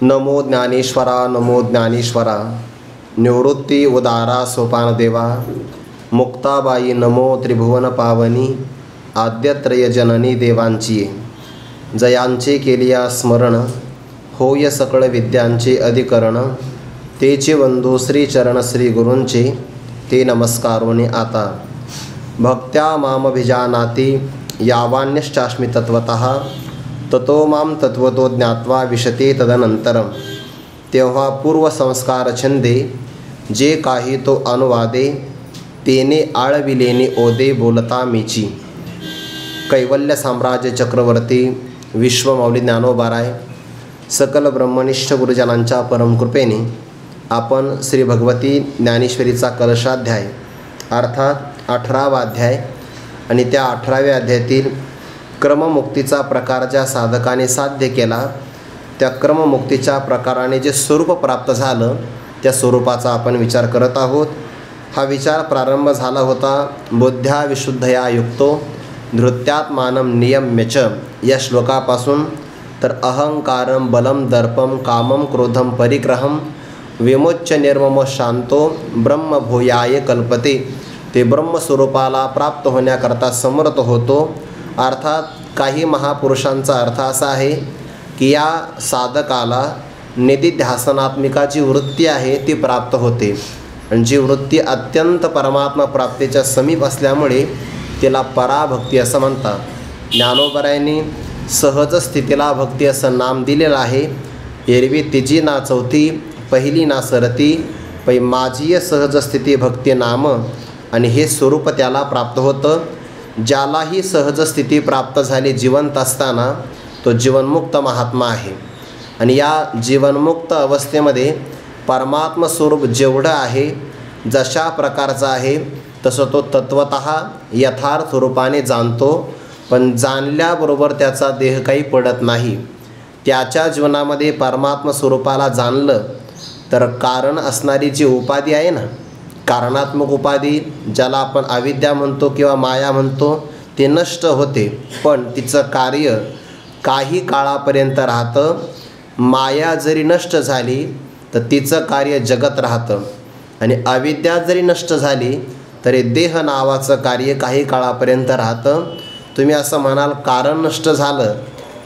नमो ज्ञानेश्वरा नमो ज्ञानेश्वरा, निवृत्ती उदारा सोपान देवा, मुक्ताबाई नमो त्रिभुवन पावनी, आद्यत्रय जननी देवांची, जयांचे केलिया स्मरण, होय सकळ विद्यांचे अधिकरण, तेचे वंदू श्री चरण श्री गुरूंचे, ते नमस्कारोनी आता. भक्त्या मामभिजानाति यावान्यश्चास्मि तत्वतः, ततो माम तत्वतो ज्ञात्वा विशते तदनंतरम. तेव्हा पूर्वसंस्कार छंदे जे काही तो अनुवादे, तेने आळविलेने ओदे बोलता मीची. कैवल्य साम्राज्य चक्रवर्ती विश्वमौली ज्ञानोबाराय सकल ब्रह्मनिष्ठ गुरुजनांच्या परमकृपेने आपण श्री भगवती ज्ञानेश्वरीचा कलशाध्याय अर्थात 18वा अध्याय आणि त्या 18व्या अध्यायातील क्रममुक्तीचा प्रकार ज्या साधकाने साध्य केला, त्या क्रममुक्तीच्या प्रकाराने जे स्वरूप प्राप्त झालं त्या स्वरूपाचा आपण विचार करत आहोत. हा विचार प्रारंभ झाला होता बुद्ध्या विशुद्धया युक्तो धृत्यात्मानं नियम्य च या श्लोकापासून. तर अहंकारम बलम दर्पम कामम क्रोधम परिग्रहम विमोच्य निर्ममो शांतो ब्रह्मभूयाय कल्पते. ते ब्रह्मस्वरूपाला प्राप्त होण्याकरता समर्थ होतो. अर्थात काही महापुरुषांचा अर्थ असा आहे की या साधकाला निधिध्यासनात्मिकाची वृत्ती आहे ती प्राप्त होते, आणि जी वृत्ती अत्यंत परमात्मा प्राप्तीच्या समीप असल्यामुळे तिला पराभक्ती असं म्हणतात. ज्ञानोबरायांनी सहज स्थितीला भक्ती असं नाम दिलेलं आहे. एरवी तिजी ना चौथी पहिली ना सरती पै माझी सहज स्थिती भक्ती नाम, आणि हे स्वरूप त्याला प्राप्त होतं. ज्यालाही सहज स्थिती प्राप्त झाली जिवंत असताना तो जीवनमुक्त महात्मा आहे. आणि या जीवनमुक्त अवस्थेमध्ये परमात्म स्वरूप जेवढं आहे, जशा प्रकारचा आहे तसं तो तत्वतः यथार्थ रूपाने जाणतो. पण जाणल्याबरोबर त्याचा देह काही पडत नाही. त्याच्या जीवनामध्ये परमात्म स्वरूपाला जाणलं तर कारण असणारी जी उपाधी आहे ना, कारणात्मक उपाधी ज्याला आपण अविद्या म्हणतो किंवा माया म्हणतो, ते नष्ट होते, पण तिचं कार्य काही काळापर्यंत राहतं. माया जरी नष्ट झाली तर तिचं कार्य जगत राहतं, आणि अविद्या जरी नष्ट झाली तरी देह नावाचं कार्य काही काळापर्यंत राहतं. तुम्ही असं म्हणाल कारण नष्ट झालं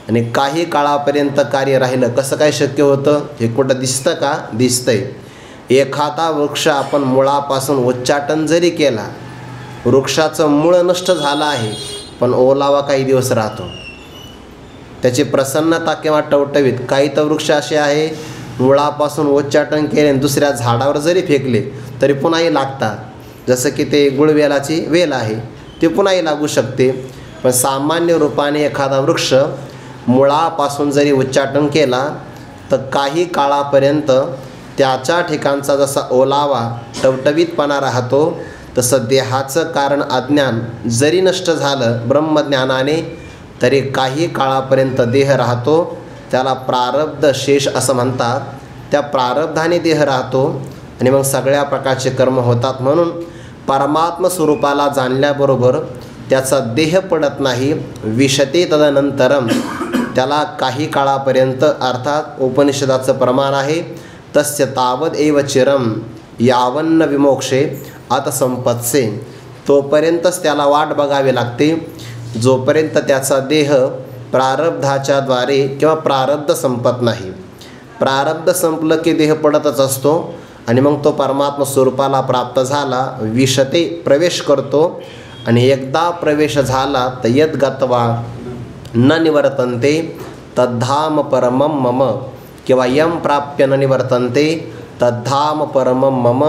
आणि काही काळापर्यंत कार्य राहिलं, कसं काय शक्य होतं? हे कुठं दिसतं का? दिसतंय. एखादा वृक्ष आपण मुळापासून उच्चाटन जरी केला, वृक्षाचं मूळ नष्ट झालं आहे पण ओलावा काही दिवस राहतो. त्याची प्रसन्नता किंवा टवटवीत. काही तर वृक्ष असे आहे मुळापासून उच्चाटन केले आणि दुसऱ्या झाडावर जरी फेकले तरी पुन्हाही लागतात. जसं की ते गुळवेलाची वेल आहे, ते पुन्हाही लागू शकते. पण सामान्य रूपाने एखादा वृक्ष मुळापासून जरी उच्चाटन केला तर काही काळापर्यंत त्याच्या ठिकाणचा जसा ओलावा टवटवीतपणा राहतो, तसं देहाचं कारण अज्ञान जरी नष्ट झालं ब्रह्मज्ञानाने तरी काही काळापर्यंत देह राहतो. त्याला प्रारब्ध शेष असं म्हणतात. त्या प्रारब्धाने देह राहतो आणि मग सगळ्या प्रकारचे कर्म होतात. म्हणून परमात्म स्वरूपाला जाणल्याबरोबर त्याचा देह पडत नाही. विशते तदनंतरम, त्याला काही काळापर्यंत, अर्थात उपनिषदाचं प्रमाण आहे तस्य तावद एव चिरम यावन्न विमोक्षे आता संपत्से. तोपर्यंतच त्याला वाट बघावी लागते जोपर्यंत त्याचा देह प्रारब्धाच्या द्वारे किंवा प्रारब्ध संपत नाही. प्रारब्ध संपलं की देह पडतच असतो, आणि मग तो परमात्मा स्वरूपाला प्राप्त झाला, विशते प्रवेश करतो. आणि एकदा प्रवेश झाला तर यद गत्वा न निवर्तन्ते तद्धाम परमम मम, किंवा यम प्राप्य न निवर्तन्ते तद्धाम परमम मम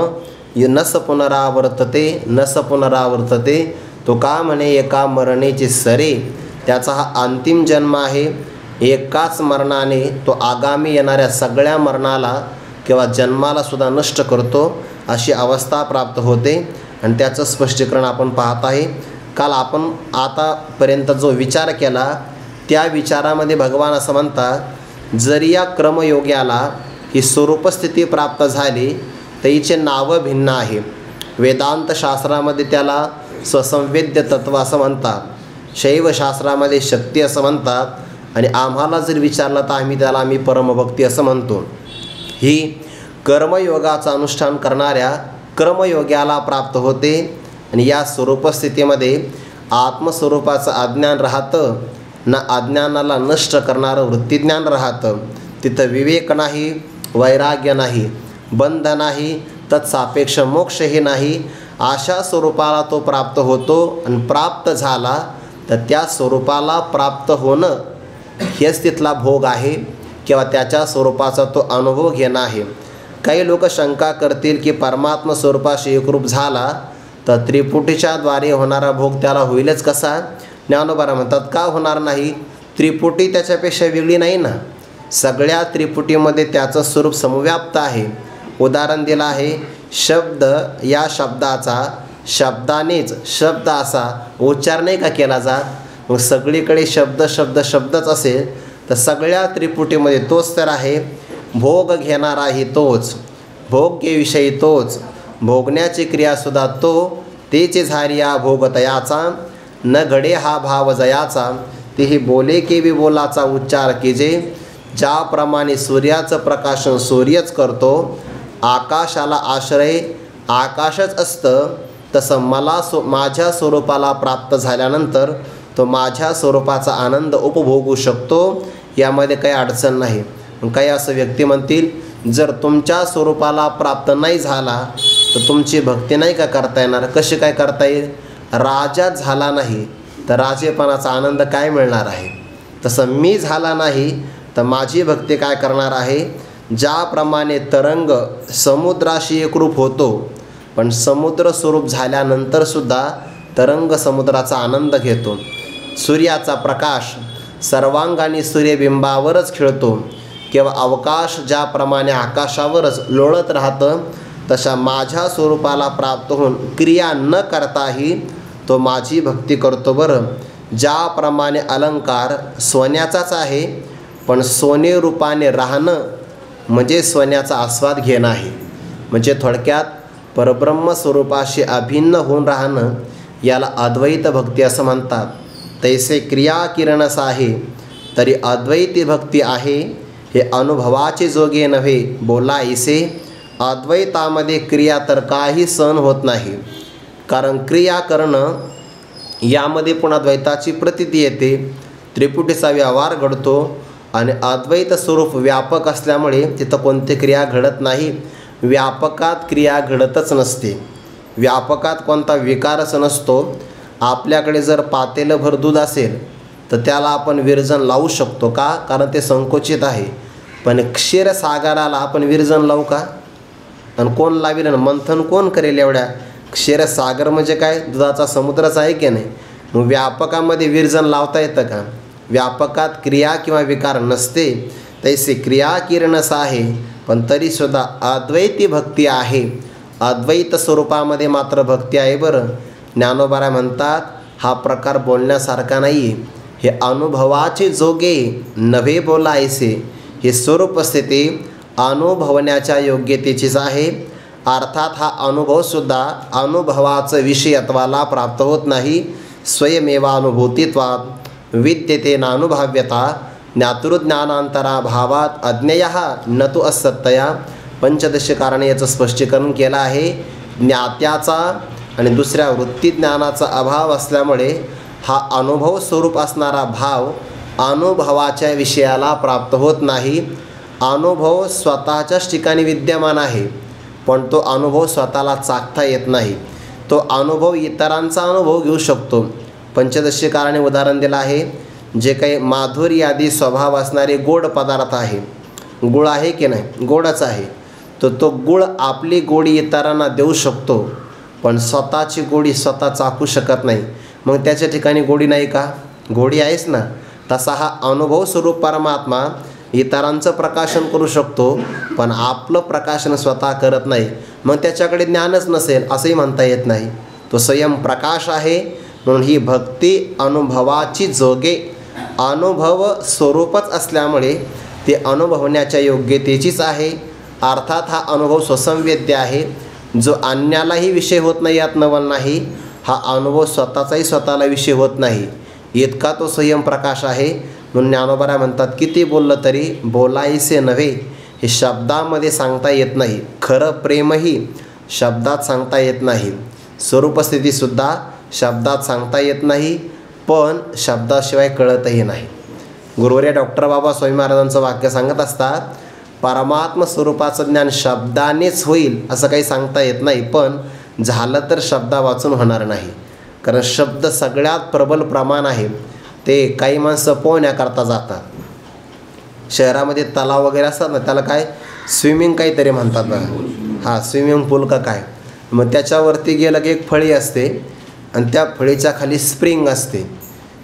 नस पुनरावर्तते नस पुनरावर्तते. तो का म्हणे एका मरणेचे सरे, त्याचा हा अंतिम जन्म आहे. एकाच मरणाने तो आगामी येणाऱ्या सगळ्या मरणाला किंवा जन्माला सुद्धा नष्ट करतो, अशी अवस्था प्राप्त होते. आणि त्याचं स्पष्टीकरण आपण पाहत आहे. काल आपण आतापर्यंत जो विचार केला त्या विचारामध्ये भगवान असं म्हणतात, जरी या क्रमयोग्याला ही स्वरूपस्थिती प्राप्त झाली तर हिचे नावं भिन्न आहे. वेदांत शास्त्रामध्ये त्याला स्वसंवेद्य तत्व असं म्हणतात, शैवशास्त्रामध्ये शक्ती असं म्हणतात, आणि आम्हाला जर विचारलं तर आम्ही परमभक्ती असं म्हणतो. ही कर्मयोगाचं अनुष्ठान करणाऱ्या कर्मयोग्याला प्राप्त होते. आणि या स्वरूपस्थितीमध्ये आत्मस्वरूपाचं अज्ञान राहतं ना, अज्ञानाला नष्ट करणारं वृत्तिज्ञान राहतं. तिथं विवेक नाही, वैराग्य नाही, बंध नाही, तत्सापेक्ष मोक्षही नाही. अशा स्वरूपाला तो प्राप्त होतो. आणि प्राप्त झाला तर त्या स्वरूपाला प्राप्त होणं हेच तिथला भोग आहे किंवा त्याच्या स्वरूपाचा तो अनुभव घेणं आहे. काही लोक शंका करतील की परमात्मा स्वरूपाशी एकरूप झाला तर त्रिपुटीच्या द्वारे होणारा भोग त्याला होईलच कसा. ज्ञानोबा म्हणतात का होणार नाही, त्रिपुटी त्याच्यापेक्षा वेगळी नाही ना. सगळ्या त्रिपुटीमध्ये त्याचं स्वरूप समव्याप्त आहे. उदाहरण दिलं आहे, शब्द या शब्दाचा शब्दानेच शब्द असा उच्चार नाही का केला जात. मग सगळीकडे शब्द शब्द शब्दच असेल तर सगळ्या त्रिपुटीमध्ये तोच तर आहे. भोग घेणाराही तोच, भोग्यविषयी तोच, भोगण्याची क्रियासुद्धा तो. तेचे झारिया भोगतयाचा, न घडे हा भाव जयाचा. तेही बोले के बी बोलाचा उच्चार कीजे. ज्याप्रमाणे सूर्याचं प्रकाशन सूर्यच करतो, आकाशाला आश्रय आकाशच असतं, तसं माझ्या स्वरूपाला प्राप्त झाल्यानंतर तो माझ्या स्वरूपाचा आनंद उपभोगू शकतो. यामध्ये काही अडचण नाही. काही असं व्यक्ती म्हणतील, जर तुमच्या स्वरूपाला प्राप्त नाही झाला तर तुमची भक्ती नाही का करता येणार. कशी काय करता येईल, राजाच झाला नाही तर राजेपणाचा आनंद काय मिळणार आहे. तसं मी झाला नाही तर माझी भक्ती काय करणार आहे. ज्याप्रमाणे तरंग समुद्राशी एकरूप होतो, पण समुद्र स्वरूप झाल्यानंतरसुद्धा तरंग समुद्राचा आनंद घेतो. सूर्याचा प्रकाश सर्वांगाने सूर्यबिंबावरच खेळतो किंवा अवकाश ज्याप्रमाणे आकाशावरच लोळत राहतं, तशा माझ्या स्वरूपाला प्राप्त होऊन क्रिया न करताही तो माझी भक्ती करतो. बरं, ज्याप्रमाणे अलंकार सोन्याचाच आहे, पण सोने रूपाने राहणं म्हणजे सोन्याचा आस्वाद घेणं आहे. म्हणजे थोडक्यात परब्रह्म स्वरूपाशी अभिन्न होऊन राहणं याला अद्वैत भक्ती असं म्हणतात. तैसे क्रिया किरणस आहे तरी अद्वैती भक्ती आहे, हे अनुभवाचे जोगे नव्हे बोलायसे. अद्वैतामध्ये क्रिया तर काही सहन होत नाही, कारण क्रिया करणं यामध्ये पुन्हा द्वैताची प्रतीती येते, त्रिपुटीचा व्यवहार घडतो. आणि अद्वैत स्वरूप व्यापक असल्यामुळे तिथं कोणती क्रिया घडत नाही. व्यापकात क्रिया घडतच नसते, व्यापकात कोणता विकारच नसतो. आपल्याकडे जर पातेलभर दूध असेल तर त्याला आपण विरजन लावू शकतो का, कारण ते संकोचित आहे. पण क्षीरसागराला आपण विरजन लावू का, आणि कोण लावेल, मंथन कोण करेल. एवढ्या क्षीरसागर म्हणजे काय, दुधाचा समुद्रच आहे की नाही. मग व्यापकामध्ये विरजन लावता येतं का. व्यापकात क्रिया किंवा विकार नसते. तैसे क्रिया किरणस आहे, पण तरीसुद्धा अद्वैती भक्ती आहे. अद्वैत स्वरूपामध्ये मात्र भक्ती आहे. बरं, ज्ञानोबा म्हणतात हा प्रकार बोलण्यासारखा नाही, हे अनुभवाचे जोगे नव्हे बोलायसे. हे स्वरूप स्थिती अनुभवण्याच्या योग्यतेचीच आहे. अर्थात हा अनुभवसुद्धा अनुभवाचं विषयत्वाला प्राप्त होत नाही. स्वयमेवानुभूतित्वात् विद्यते नानुभव्यता ज्ञातृज्ञानांतराभावात अज्ञेयः न तु असत्तया. पंचदश कारणे याचं स्पष्टीकरण केलं आहे. ज्ञात्याचा आणि दुसऱ्या वृत्तीज्ञानाचा अभाव असल्यामुळे हा अनुभव स्वरूप असणारा भाव अनुभवाच्या विषयाला प्राप्त होत नाही. अनुभव स्वतःच्याच ठिकाणी विद्यमान आहे, पण तो अनुभव स्वतःला चाखता येत नाही. तो अनुभव इतरांचा अनुभव घेऊ शकतो. पंचदशी कारणे उदाहरण दिलं आहे. जे काही माधुर्य आदी स्वभाव असणारे गोड पदार्थ आहे, गुळ आहे की नाही, गोडच आहे, तर तो गुळ आपली गोडी इतरांना देऊ शकतो, पण स्वतःची गोडी स्वतः चाखू शकत नाही. मग त्याच्या ठिकाणी गोडी नाही का, गोडी आहेच ना. तसा हा अनुभव स्वरूप परमात्मा इतरांचं प्रकाशन करू शकतो, पण आपलं प्रकाशन स्वतः करत नाही. मग त्याच्याकडे ज्ञानच नसेल असंही म्हणता येत नाही. तो स्वयंप्रकाश आहे. म्हणून ही भक्ती अनुभवाची जोगे अनुभव स्वरूपच असल्यामुळे ते अनुभवण्याच्या योग्यतेचीच आहे. अर्थात हा अनुभव स्वसंवेद्य आहे. जो अन्यालाही विषय होत नाही यात नवल नाही. हा अनुभव स्वतःचाही स्वतःला विषय होत नाही, इतका तो स्वयंप्रकाश आहे. म्हणून ज्ञानोबा म्हणतात, किती बोललं तरी बोलायचे नव्हे, हे शब्दामध्ये सांगता येत नाही. खरं प्रेमही शब्दात सांगता येत नाही, स्वरूपस्थितीसुद्धा शब्दात सांगता येत नाही, पण शब्दाशिवाय कळतही नाही. गुरुवर्य डॉक्टर बाबासाहेब महाराजांचं वाक्य सांगत असतात, परमात्म स्वरूपाचं ज्ञान शब्दानेच होईल असं काही सांगता येत नाही, पण झालं तर शब्दा वाचून होणार नाही. कारण शब्द सगळ्यात प्रबल प्रमाण आहे. ते काही माणसं पोहण्याकरता जातात, शहरामध्ये तलाव वगैरे असतात ना, त्याला काय स्विमिंग काहीतरी म्हणतात बघा, हां स्विमिंग पूल का काय. मग त्याच्यावरती गेलं की एक फळी असते आणि त्या फळीच्या खाली स्प्रिंग असते.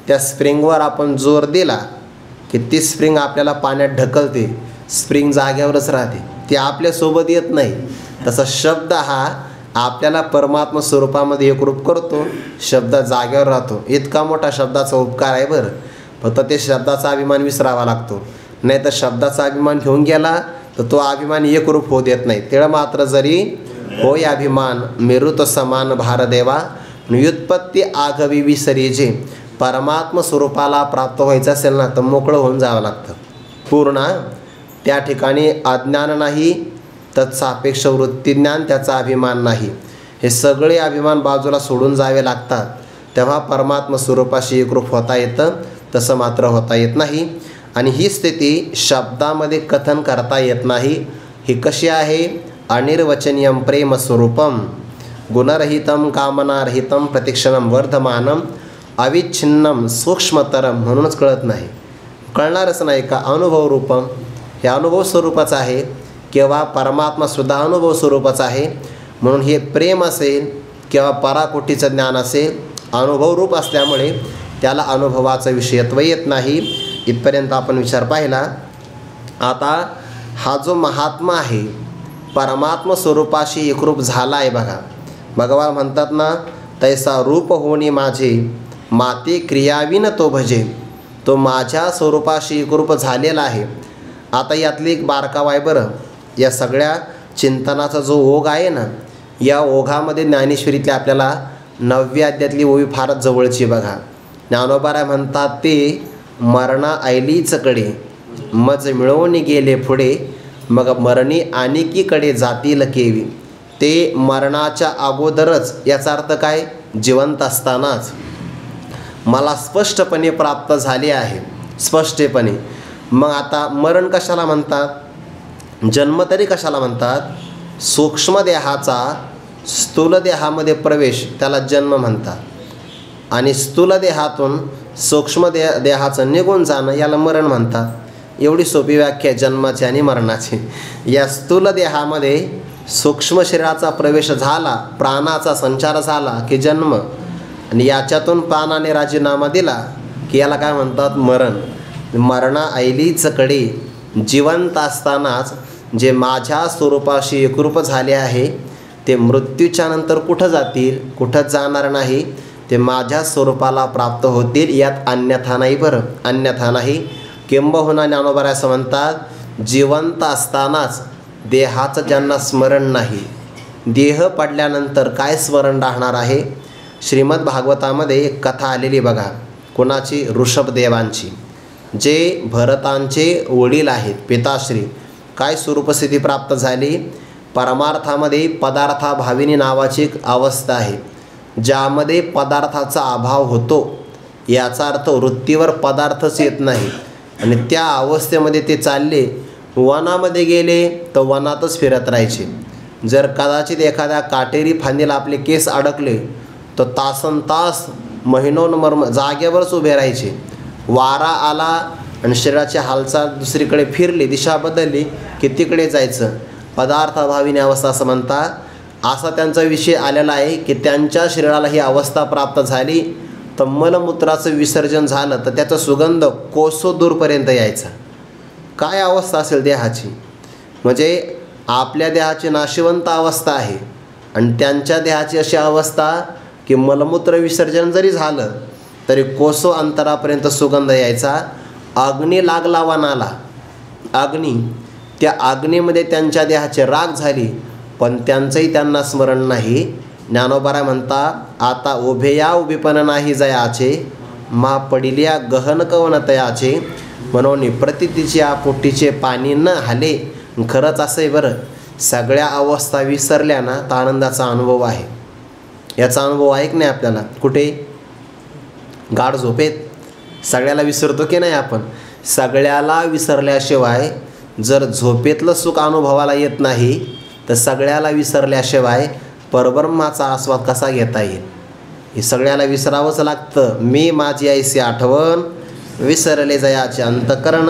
त्या स्प्रिंगवर आपण जोर दिला की ती स्प्रिंग आपल्याला पाण्यात ढकलते, स्प्रिंग जाग्यावरच राहते, ती आपल्यासोबत येत नाही. तसा शब्द हा आपल्याला परमात्मा स्वरूपामध्ये एकरूप करतो, शब्द जाग्यावर राहतो. इतका मोठा शब्दाचा उपकार आहे बरं. फक्त ते शब्दाचा अभिमान विसरावा लागतो, नाही तर शब्दाचा अभिमान घेऊन गेला तर तो अभिमान एकरूप होऊ देत नाही. तिळ मात्र जरी होय अभिमान, मेरुत समान भारदेवा, व्युत्पत्ती आगवी विसरी जे. परमात्म स्वरूपाला प्राप्त व्हायचं असेल ना तर मोकळं होऊन जावं लागतं पूर्ण. त्या ठिकाणी अज्ञान नाही, तत्सापेक्ष वृत्तीज्ञान, त्याचा अभिमान नाही. हे सगळे अभिमान बाजूला सोडून जावे लागतात, तेव्हा परमात्म स्वरूपाशी एकरूप होता येतं. तसं मात्र होता येत नाही. आणि ही स्थिती शब्दामध्ये कथन करता येत नाही. ही कशी आहे? अनिर्वचनीयम प्रेम स्वरूपम गुणरहितम कामनारहितम प्रतिक्षणम वर्धमानम अविच्छिन्नम सूक्ष्मतरम. म्हणूनच कळत नाही, कळणारच नाही का? अनुभव रूपम, हे अनुभव स्वरूपाचं आहे, किंवा परमात्मासुद्धा अनुभव स्वरूपाचा आहे. म्हणून हे प्रेम असेल किंवा पराकोटीचं ज्ञान असेल, अनुभव रूप असल्यामुळे त्याला अनुभवाचं विषयत्व येत नाही. इथपर्यंत आपण विचार पाहिला. आता हा जो महात्मा आहे परमात्म स्वरूपाशी एकरूप झाला आहे बघा. भगवान म्हणतात ना, तैसा रूप होणे माझे माते क्रियाविन तो भजे. तो माझ्या स्वरूपाशी एकरूप झालेला आहे. आता यातली एक बारकाव आहे बरं. या सगळ्या चिंतनाचा जो ओघ आहे ना, या ओघामध्ये ज्ञानेश्वरीतली आपल्याला 9व्या अध्यायातली ओवी फारच जवळची बघा. ज्ञानोबा म्हणतात ते मरणा ऐलीच कडे मज मिळवून गेले पुढे, मग मरणी आणिकीकडे जातील केवी. ते मरणाच्या अगोदरच, याचा अर्थ काय? जिवंत असतानाच मला स्पष्टपणे प्राप्त झाले आहे, स्पष्टपणे. मग आता मरण कशाला म्हणतात? जन्म तरी कशाला म्हणतात? सूक्ष्म देहाचा स्थूल देहामध्ये प्रवेश, त्याला जन्म म्हणतात. आणि स्थूल देहातून सूक्ष्म देहाचं निघून जाणं, याला मरण म्हणतात. एवढी सोपी व्याख्या जन्माची आणि मरणाची. या स्थूल देहामध्ये सूक्ष्म शरीराचा प्रवेश झाला, प्राणाचा संचार झाला की जन्म, आणि याच्यातून प्राणाने राजीनामा दिला की याला काय म्हणतात? मरण. मरणा ऐलीच कडे, जिवंत असतानाच जे माझ्या स्वरूपाशी एकरूप झाले आहे ते मृत्यूच्या नंतर कुठं जातील? कुठंच जाणार नाही, ते माझ्या स्वरूपाला प्राप्त होतील. यात अन्यथा नाही बरं, अन्यथा नाही. किंबहुना ज्ञानोबा असं म्हणतात, जिवंत असतानाच देहाचं ज्यांना स्मरण नाही, देह पडल्यानंतर काय स्मरण राहणार आहे? श्रीमद भागवतामध्ये एक कथा आलेली बघा. कोणाची? ऋषभदेवांची, जे भरतांचे वडील आहेत, पिताश्री. काय स्वरूपस्थिती प्राप्त झाली? परमार्थामध्ये पदार्थाभाविनी नावाची एक अवस्था आहे, ज्यामध्ये पदार्थाचा अभाव होतो. याचा अर्थ वृत्तीवर पदार्थच येत नाही. आणि त्या अवस्थेमध्ये ते चालले, वनामध्ये गेले तर वनातच फिरत राहायचे. जर कदाचित एखाद्या काटेरी फांदीला आपले केस अडकले तर तासनतास महिनोन जागेवरच उभे राहायचे. वारा आला आणि शरीराची हालचाल दुसरीकडे फिरली, दिशा बदलली की तिकडे जायचं. पदार्थाभाविनी अवस्था असं म्हणतात. असा त्यांचा विषय आलेला आहे की त्यांच्या शरीराला ही अवस्था प्राप्त झाली तर मलमूत्राचं विसर्जन झालं तर त्याचा सुगंध कोसो दूरपर्यंत यायचा. काय अवस्था असेल देहाची? म्हणजे आपल्या देहाची नाशिवंत अवस्था आहे आणि त्यांच्या देहाची अशी अवस्था की मलमूत्र विसर्जन जरी झालं तरी कोसो अंतरापर्यंत सुगंध यायचा. अग्नी लागला वनाला, अग्नी, त्या अग्नीमध्ये त्यांच्या देहाची राख झाली, पण त्यांचंही त्यांना स्मरण नाही. ज्ञानोबा म्हणता, आता उभे या उभेपण नाही जयाचे, मा पडिल्या गहन कवन तयाचे, म्हणून प्रतितीच्या पोटीचे पाणी न हाले. खरंच असं आहे बरं, सगळ्या अवस्था विसरल्या ना तर आनंदाचा अनुभव आहे. याचा अनुभव आहे की नाही आपल्याला? कुठे? गाढ झोपेत सगळ्याला विसरतो की नाही आपण? सगळ्याला विसरल्याशिवाय जर झोपेतलं सुख अनुभवाला येत नाही तर सगळ्याला विसरल्याशिवाय परब्रह्माचा आस्वाद कसा घेता येईल? हे सगळ्याला विसरावंच लागतं. मी माझी ऐसी आठवण विसरले जयाचे अंतकरण,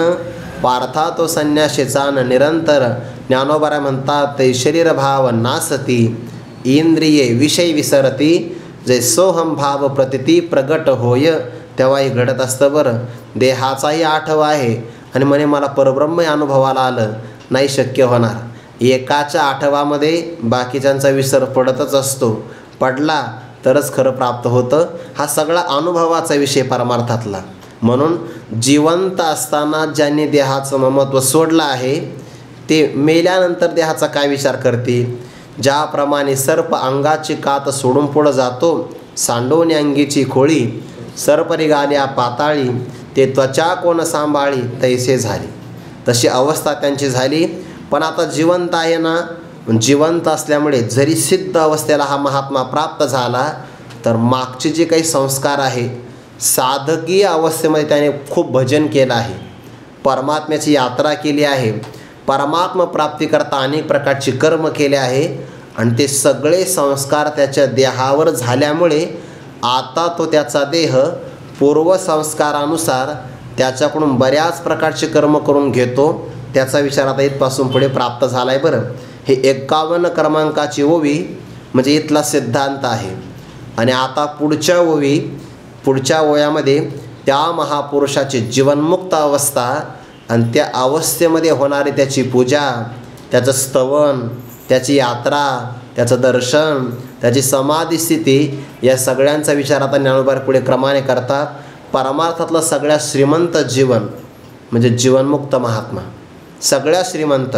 पार्था तो संन्याशीचा न निरंतर. ज्ञानोबा म्हणतात ते शरीर भाव नासती, इंद्रिये विषय विसरती. जे सोहम भाव प्रतिती प्रगट होय, तेव्हाही घडत असतं बरं. देहाचाही आठव आहे आणि म्हणे मला परब्रह्म अनुभवाला आलं, नाही शक्य होणार. एकाच्या आठवामध्ये बाकीच्यांचा विसर पडतच असतो. पडला तरच खरं प्राप्त होतं. हा सगळा अनुभवाचा विषय परमार्थातला. म्हणून जिवंत असताना ज्यांनी देहाचं ममत्व सोडलं आहे ते मेल्यानंतर देहाचा काय विचार करतील? ज्याप्रमाणे सर्प अंगाची कात सोडून पुढं जातो, सांडोनी अंगीची खोळी, सर्प निघाल्या पाताळी, ते त्वचा कोण सांभाळी, तैसे झाली. तशी अवस्था त्यांची झाली. पण आता जिवंत आहे ना, जिवंत असल्यामुळे जरी सिद्ध अवस्थेला हा महात्मा प्राप्त झाला तर मागचे जे काही संस्कार आहे, साधकीय अवस्थेमध्ये त्याने खूप भजन केलं आहे, परमात्म्याची यात्रा केली आहे, परमात्मा प्राप्तीकरता अनेक प्रकारची कर्म केले आहे आणि ते सगळे संस्कार त्याच्या देहावर झाल्यामुळे आता तो त्याचा देह पूर्वसंस्कारानुसार त्याच्याकडून बऱ्याच प्रकारचे कर्म करून घेतो. त्याचा विचार आता इथपासून पुढे प्राप्त झाला आहे बरं. हे 51 क्रमांकाची ओवी म्हणजे इथला सिद्धांत आहे. आणि आता पुढच्या ओव्यामध्ये त्या महापुरुषाची जीवनमुक्त अवस्था आणि त्या अवस्थेमध्ये होणारी त्याची पूजा, त्याचं स्तवन, त्याची यात्रा, त्याचं दर्शन, त्याची समाधी स्थिती, या सगळ्यांचा विचार आता ज्ञानोबा पुढे क्रमाने करतात. परमार्थातलं सगळ्यात श्रीमंत जीवन म्हणजे जीवनमुक्त महात्मा, सगळ्यात श्रीमंत.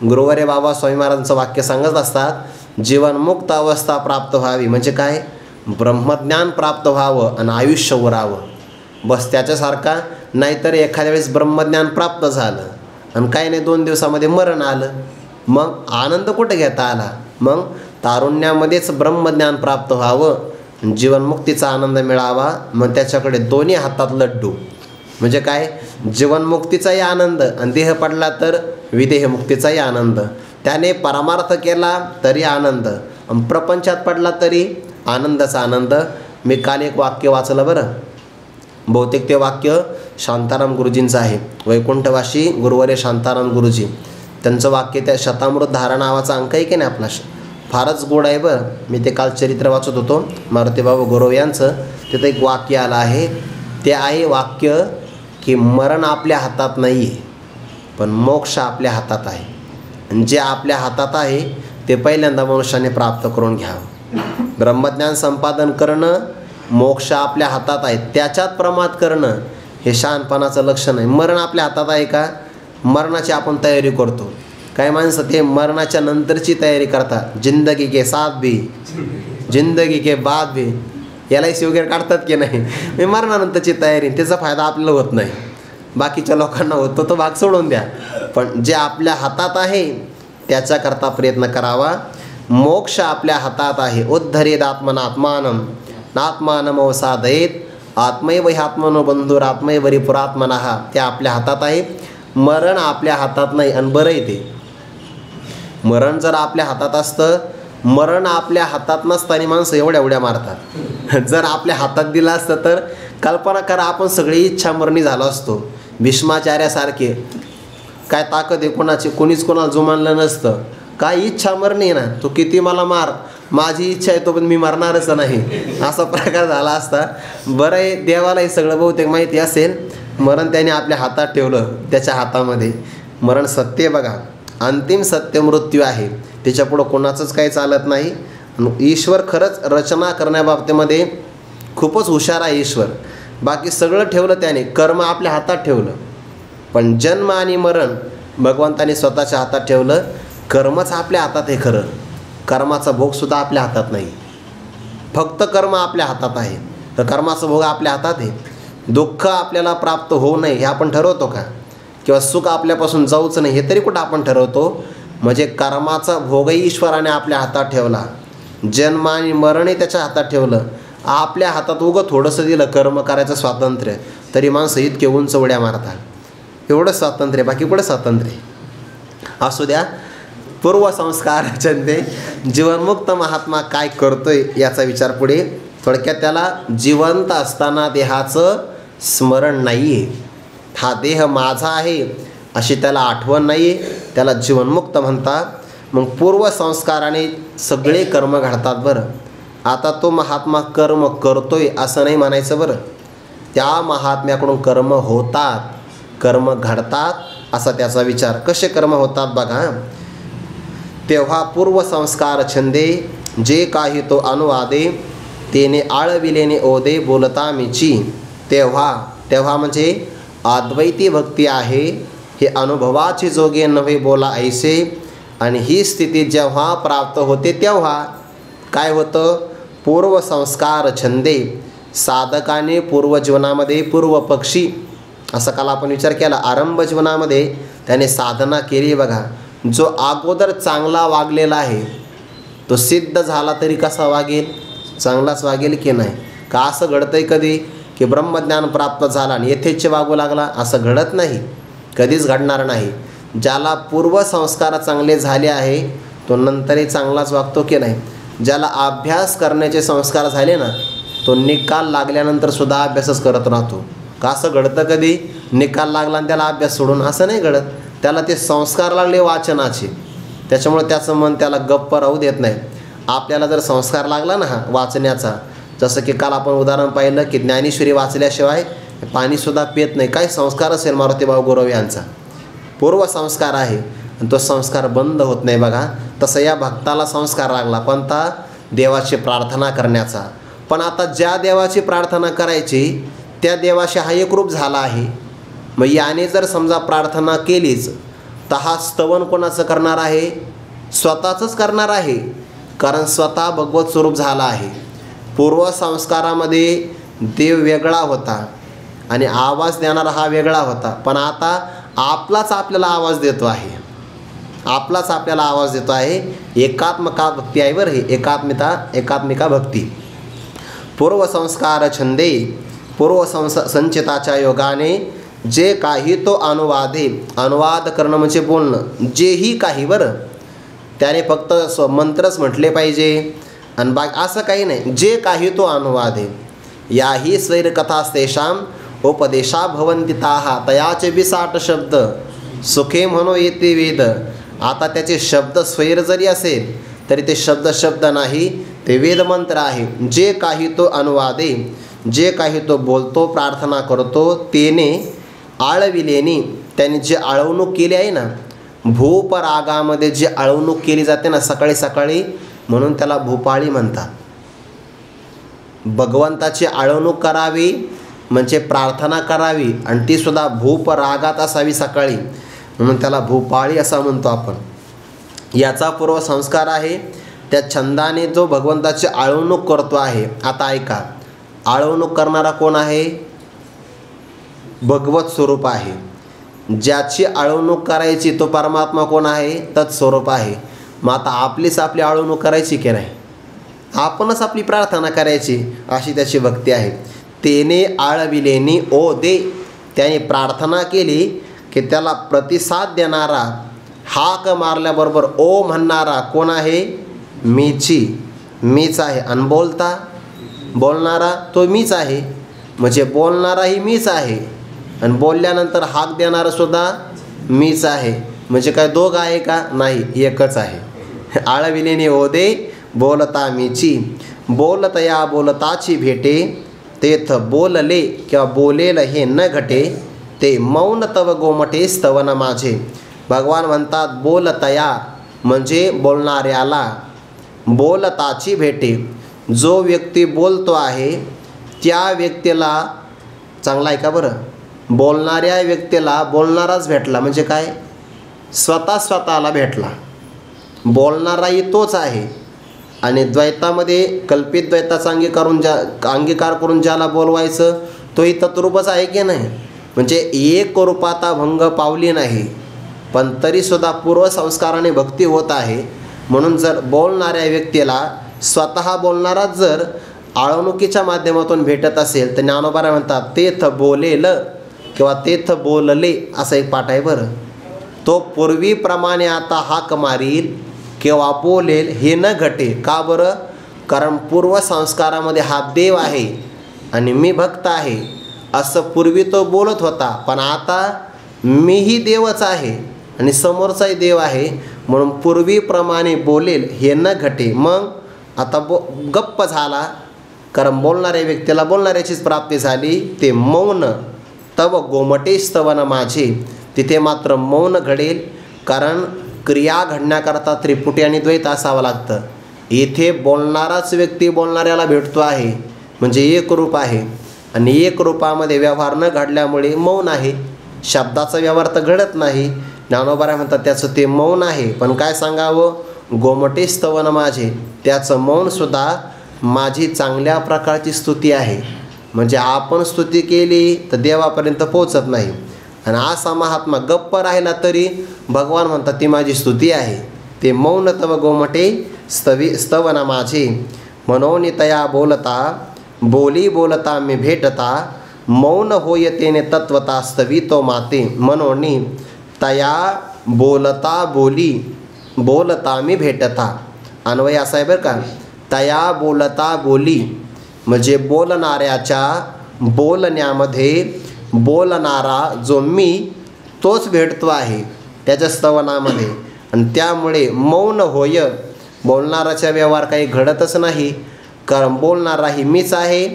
गुरुवारे बाबा स्वामी महाराजांचं वाक्य सांगत असतात, जीवनमुक्त अवस्था प्राप्त व्हावी म्हणजे काय? ब्रह्मज्ञान प्राप्त व्हावं आणि आयुष्य उरावं, बस त्याच्यासारखा. नाहीतर एखाद्या वेळेस ब्रह्मज्ञान प्राप्त झालं आणि काही नाही 2 दिवसामध्ये मरण आलं, मग आनंद कुठे घेता आला? मग तारुण्यामध्येच ब्रह्मज्ञान प्राप्त व्हावं, जीवनमुक्तीचा आनंद मिळावा. मग त्याच्याकडे दोन्ही हातात लड्डू म्हणजे काय? जीवनमुक्तीचाही आनंद आणि देह पडला तर विदेहमुक्तीचाही आनंद. त्याने परमार्थ केला तरी आनंद आणि प्रपंचात पडला तरी आनंदाचा आनंद. मी काल एक वाक्य वाचलं बरं, बहुतेक ते वाक्य शांताराम गुरुजींचं आहे, वैकुंठवासी गुरुवारे शांताराम गुरुजी. त्यांचं वाक्य त्या शतामृत धारा नावाचा अंक आहे की नाही आपला, फारच गोड आहे बरं. मी ते काल चरित्र वाचत होतो मारुतीबाबा गुरव यांचं, तिथं एक वाक्य आलं आहे. ते आहे वाक्य की मरण आपल्या हातात नाही आहे पण मोक्ष आपल्या हातात आहे. आणि जे आपल्या हातात आहे ते पहिल्यांदा मनुष्याने प्राप्त करून घ्यावं. ब्रह्मज्ञान संपादन करणं, मोक्ष आपल्या हातात आहे, त्याच्यात प्रमाद करणं हे शहाणपणाचं लक्षण आहे. मरण आपल्या हातात आहे का? मरणाची आपण तयारी करतो. काही माणसं ते मरणाच्या नंतरची तयारी करतात, जिंदगी के साथ भी जिंदगी के बाद भी, LIC वगैरे काढतात की नाही. मी मरणानंतरची तयारी, त्याचा फायदा आपल्याला होत नाही, बाकीच्या लोकांना होतो, तो भाग सोडून द्या. पण जे आपल्या हातात आहे त्याच्याकरता प्रयत्न करावा. मोक्ष आपल्या हातात आहे. उद्धरेद आत्मनात्मानम नात्मानमो साधयेत, आत्मैव ह्यात्मनो बंधुर आत्मैव रिपुरात्मनः. ते आपल्या हातात आहे. मरण आपल्या हातात नाही. आणि बरं आहे ते, मरण जर आपल्या हातात असतं, मरण आपल्या हातात नसताना माणसं एवढ्या मारतात. जर आपल्या हातात दिलं असतं तर कल्पना करा, आपण सगळी इच्छा मरणी झालो असतो. भीष्माचार्यासारखे काय ताकद आहे कोणाची, कोणीच कोणाला जुमानलं नसतं. काय इच्छा मरणी ना, तू किती मला मार, माझी इच्छा आहे तो पण मी मरणारच नाही, असा प्रकार झाला असता. बरं आहे, देवाला हे सगळं बहुतेक माहिती असेल. मरण त्याने आपल्या हातात ठेवलं, त्याच्या हातामध्ये. मरण सत्य बघा, अंतिम सत्य मृत्यू आहे, त्याच्यापुढं कोणाचंच काही चालत नाही. ईश्वर खरंच रचना करण्याबाबतीमध्ये खूपच हुशार आहे ईश्वर. बाकी सगळं ठेवलं त्याने, कर्म आपल्या हातात ठेवलं, पण जन्म आणि मरण भगवंताने स्वतःच्या हातात ठेवलं. कर्मच आपल्या हातात आहे खरं, कर्माचा भोगसुद्धा आपल्या हातात नाही. फक्त कर्म आपल्या हातात आहे, तर कर्माचा भोग आपल्या हातात आहे. दुःख आपल्याला प्राप्त होऊ नये हे आपण ठरवतो का? किंवा सुख आपल्यापासून जाऊच नाही हे तरी कुठं आपण ठरवतो? म्हणजे कर्माचा भोगही ईश्वराने आपल्या हातात ठेवला, जन्म आणि मरणही त्याच्या हातात ठेवलं. आपल्या हातात उगं थोडंसं दिलं कर्म करायचं स्वातंत्र्य, तरी माणसं इतके उंच उड्या मारतात. एवढं स्वातंत्र्य, बाकी कुठं स्वातंत्र्य? असू द्या. पूर्वसंस्कार छंदे, जीवनमुक्त महात्मा काय करतोय याचा विचार पुढे. थोडक्यात त्याला जिवंत असताना देहाचं स्मरण नाही आहे, हा देह माझा आहे अशी त्याला आठवण नाही आहे, त्याला जीवनमुक्त म्हणतात. मग पूर्वसंस्काराने सगळे कर्म घडतात बरं. आता तो महात्मा कर्म करतोय असं नाही म्हणायचं बरं. त्या महात्म्याकडून कर्म होतात, कर्म घडतात असा त्याचा विचार. कसे कर्म होतात बघा. तेव्हा पूर्वसंस्कार छंदे, जे काही तो अनुवादे, तेने आळविलेने ओदे बोलता मीची. तेव्हा म्हणजे अद्वैती भक्ती आहे, हे अनुभवाचे जोगे नव्हे बोला ऐसे. आणि ही स्थिती जेव्हा प्राप्त होते तेव्हा काय होतं? पूर्वसंस्कार छंदे, साधकाने पूर्वजीवनामध्ये पूर्वपक्षी असा काल आपण विचार केला. आरंभ जीवनामध्ये त्याने साधना केली बघा. जो अगोदर चांगला वागलेला आहे तो सिद्ध झाला तरी कसा वागेल? चांगलाच वागेल की नाही? का असं घडतं आहे कधी की ब्रह्मज्ञान प्राप्त झाला आणि यथेच्छ वागू लागला? असं घडत नाही, कधीच घडणार नाही. ज्याला पूर्वसंस्कार चांगले झाले आहे तो नंतरही चांगलाच वागतो की नाही? ज्याला अभ्यास करण्याचे संस्कार झाले ना, तो निकाल लागल्यानंतर सुद्धा अभ्यासच करत राहतो. का असं घडतं कधी? निकाल लागला आणि त्याला अभ्यास सोडून? असं नाही घडत. त्याला ते संस्कार लागले वाचनाचे, त्याच्यामुळे त्याचं मन त्याला गप्प राहू देत नाही. आपल्याला जर संस्कार लागला ना वाचण्याचा, जसं की काल आपण उदाहरण पाहिलं की ज्ञानेश्वरी वाचल्याशिवाय पाणीसुद्धा पित नाही. काय संस्कार असेल मारुतीभाऊ गुरव यांचा? पूर्वसंस्कार आहे आणि तो संस्कार बंद होत नाही बघा. तसं या भक्ताला संस्कार लागला कोणता? देवाची प्रार्थना करण्याचा. पण आता ज्या देवाची प्रार्थना करायची त्या देवाशी हा एकरूप झाला आहे. मग याने जर समजा प्रार्थना केलीच तर हा स्तवन कोणाचं करणार आहे? स्वतःचंच करणार आहे, कारण स्वतः भगवत स्वरूप झाला आहे. पूर्वसंस्कारामध्ये देव वेगळा होता आणि आवाज देणारा हा वेगळा होता, पण आता आपलाच आपल्याला आवाज देतो आहे, आपलाच आपल्याला आवाज देतो आहे. एकात्मका भक्ती आहे बरं हे, एकात्मिका भक्ती. पूर्वसंस्कार छंदे, संचिताच्या योगाने जे काही तो अनुवादे, अनुवाद करणं म्हणजे बोलणं, जेही काही बरं, त्याने फक्त मंत्रच म्हटले पाहिजे आणि बाकी असं काही नाही. जे काही तो अनुवादे, याही स्वैरकथास्तेषां उपदेशा भवन्ति ताहा, तयाचे 28 शब्द सुखे म्हणो येते वेद. आता त्याचे शब्द स्वैर जरी असेल तरी ते शब्द नाही, ते वेदमंत्र आहे. जे काही तो अनुवादे, जे काही तो बोलतो, प्रार्थना करतो, तेने आळविलेनी, त्याने जे आळवणूक केली आहे ना, भूपरागामध्ये जे आळवणूक केली जाते ना सकाळी सकाळी, म्हणून त्याला भूपाळी म्हणतात. भगवंताची आळवणूक करावी म्हणजे प्रार्थना करावी आणि ती सुद्धा भूपरागात असावी सकाळी, म्हणून त्याला भूपाळी असा म्हणतो आपण. याचा पूर्वसंस्कार आहे. त्या छंदाने जो भगवंताची आळवणूक करतो आहे. आता ऐका, आळवणूक करणारा कोण आहे? भगवत स्वरूप आहे. ज्याची आळवणूक करायची तो परमात्मा कोण आहे? तत्स्वरूप आहे. मग आता आपलीच आपली आळवणूक करायची की नाही? आपणच आपली प्रार्थना करायची, अशी त्याची भक्ती आहे. तेने आळविलेनी ओ दे, त्याने प्रार्थना केली की त्याला प्रतिसाद देणारा, हाक मारल्याबरोबर ओ म्हणणारा कोण आहे? मीच आहे. आणि बोलणारा तो मीच आहे. म्हणजे बोलणाराही मीच आहे आणि बोलल्यानंतर हाक देणारा सुद्धा मीच आहे. म्हणजे काय दोघं आहे का? नाही, एकच आहे. आळविलेने ओदे बोलता मीची, बोलतया बोलताची भेटे, तेथ बोलले किंवा बोलेल हे न घटे, ते मौन तव गोमटे स्तवन माझे. भगवान म्हणतात बोलतया म्हणजे बोलणाऱ्याला, बोलताची भेटे, जो व्यक्ती बोलतो आहे त्या व्यक्तीला, चांगला आहे का बरं, बोलणाऱ्या व्यक्तीला बोलणाराच भेटला. म्हणजे काय? स्वतःला भेटला. बोलणाराही तोच आहे. आणि द्वैतामध्ये कल्पित द्वैताचा अंगीकार करून ज्याला बोलवायचं तोही तत्रूपच आहे की नाही. म्हणजे एक रूपाता भंग पावली नाही, पण तरीसुद्धा पूर्वसंस्काराने भक्ती होत आहे. म्हणून जर बोलणाऱ्या व्यक्तीला स्वतः बोलणाराच जर आळवणुकीच्या माध्यमातून भेटत असेल तर ज्ञानोबा म्हणतात तेथ बोलेल किंवा तेथ बोलले असा एक पाठ आहे बरं. तो पूर्वीप्रमाणे आता हाक मारील किंवा बोलेल हे न घटे. का बरं? कारण पूर्वसंस्कारामध्ये हा देव आहे आणि मी भक्त आहे असं पूर्वी तो बोलत होता, पण आता मीही देवच आहे आणि समोरचाही देव आहे, म्हणून पूर्वीप्रमाणे बोलेल हे न घटे. मग आता गप्प झाला, कारण बोलणाऱ्या व्यक्तीला बोलणाऱ्याचीच प्राप्ती झाली. ते मौन तव गोमटे स्तवन माझे, तिथे मात्र मौन घडेल. कारण क्रिया घडण्याकरता त्रिपुटी आणि द्वैत असावं लागतं. इथे बोलणाराच व्यक्ती बोलणाऱ्याला भेटतो आहे, म्हणजे एक रूप आहे आणि एक रूपामध्ये व्यवहार न घडल्यामुळे मौन आहे. शब्दाचा व्यवहार तर घडत नाही. ज्ञानोबा म्हणतात त्याचं ते मौन आहे. पण काय सांगावं? गोमटे स्तवन माझे, त्याचं मौनसुद्धा माझी चांगल्या प्रकारची स्तुती आहे. म्हणजे आपण स्तुती केली तर देवापर्यंत पोचत नाही, आणि असा महात्मा गप्प राहिला तरी भगवान म्हणतात ती माझी स्तुती आहे. ते मौन तव गोमटे स्तवन माझे, मनोनी तया बोलता बोली बोलता मी भेटता, मौन होय तेने तत्वता स्तवितो माते, मनोनी तया बोलता बोली बोलता मी भेटता. अन्वय असा आहे बरं का. तया बोलता बोली म्हणजे बोलणाऱ्याच्या बोलण्यामध्ये बोलणारा जो मी तोच भेटतो आहे त्याच्या स्तवनामध्ये, आणि त्यामुळे मौन होय, बोलणाराच्या व्यवहार काही घडतच नाही. कारण बोलणाराही मीच आहे,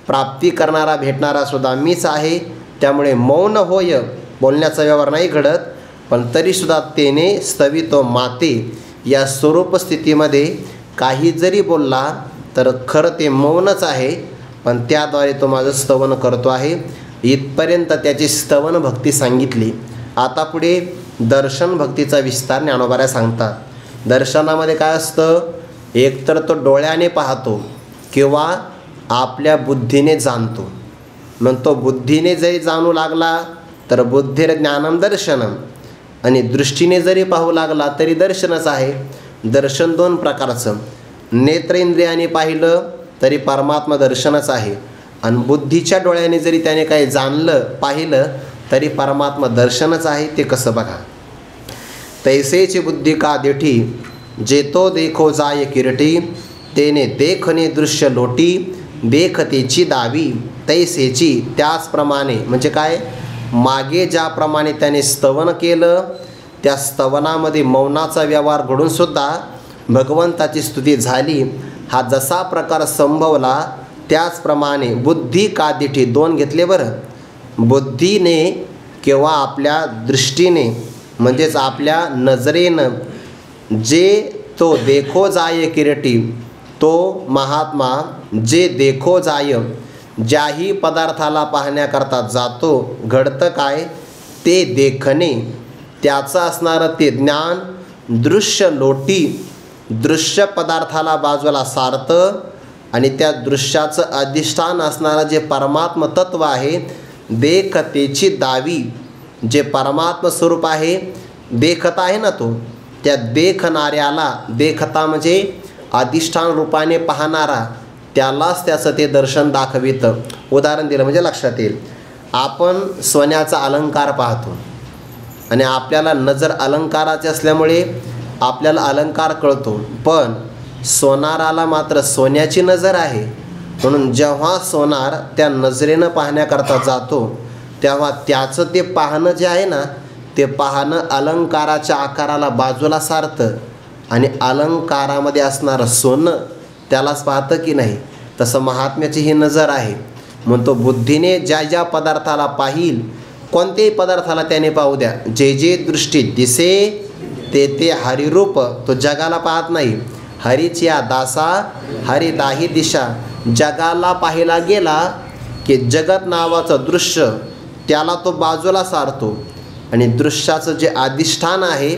प्राप्ती करणारा भेटणारासुद्धा मीच आहे. त्यामुळे मौन होय, बोलण्याचा व्यवहार नाही घडत, पण तरीसुद्धा तेने स्तवितो माते, या स्वरूप स्थितीमध्ये काही जरी बोलला तर खरं ते मौनच आहे, पण त्याद्वारे तो माझं स्तवन करतो आहे. इथपर्यंत त्याची स्तवन भक्ती सांगितली. आता पुढे दर्शन भक्तीचा विस्तार ज्ञानोबा सांगतात. दर्शनामध्ये काय असतं? एकतर तो डोळ्याने पाहतो किंवा आपल्या बुद्धीने जाणतो. मग तो बुद्धीने जरी जाणू लागला तर बुद्धीर ज्ञानम दर्शनम, आणि दृष्टीने जरी पाहू लागला तरी दर्शनच आहे. दर्शन दोन प्रकारचं, नेत्रेंद्रियाने पाहिलं तरी परमात्मा दर्शनच आहे, आणि बुद्धीच्या डोळ्याने जरी त्याने काही जाणलं पाहिलं तरी परमात्मा दर्शनच आहे. ते कसं बघा. तैसेची बुद्धी का देठी, जेतो देखो जाय किरटी, तेने देखणे दृश्य लोटी, देखतेची दावी. तैसेची त्याचप्रमाणे म्हणजे काय? मागे ज्याप्रमाणे त्याने स्तवन केलं त्या स्तवनामध्ये मौनाचा व्यवहार घडूनसुद्धा भगवंताची स्तुती झाली. हा जसा प्रकार संभवला त्याचप्रमाणे बुद्धी का दिठी दोन घेतले बरं. बुद्धीने किंवा आपल्या दृष्टीने म्हणजेच आपल्या नजरेनं जे तो देखो जाय किरटी, तो महात्मा जे देखो जाय ज्याही पदार्थाला पाहण्याकरता जातो, घडतं काय? ते देखणे, त्याचं असणारं ते ज्ञान दृश्य लोटी, दृश्य पदार्थाला बाजूला सारतं, आणि त्या दृश्याचं अधिष्ठान असणारं जे परमात्म तत्व आहे, देखतेची दावी, जे परमात्म स्वरूप आहे, देखता आहे ना तो, त्या देखणाऱ्याला, देखता म्हणजे अधिष्ठान रूपाने पाहणारा, त्यालाच त्याचं ते दर्शन दाखवितं. उदाहरण दिलं म्हणजे लक्षात येईल. आपण सोन्याचा अलंकार पाहतो आणि आपल्याला नजर अलंकाराची असल्यामुळे आपल्याला अलंकार कळतो, पण सोनाराला मात्र सोन्याची नजर आहे. म्हणून जेव्हा सोनार त्या नजरेनं पाहण्याकरता जातो तेव्हा त्याचं ते पाहणं जे आहे ना, ते पाहणं अलंकाराच्या आकाराला बाजूला सारतं, आणि अलंकारामध्ये असणारं सोनं त्यालाच पाहतं की नाही. तसं महात्म्याची ही नजर आहे. म्हणून तो बुद्धीने ज्या ज्या पदार्थाला पाहिल, कोणत्याही पदार्थाला त्याने पाहू द्या, जे जे दृष्टीत दिसे ते ते हरिरूप, तो जगाला पाहत नाही. हरीच या दासा हरी दाही दिशा, जगाला पाहिला गेला की जगत नावाचं दृश्य त्याला तो बाजूला सारतो, आणि दृश्याचं जे अधिष्ठान आहे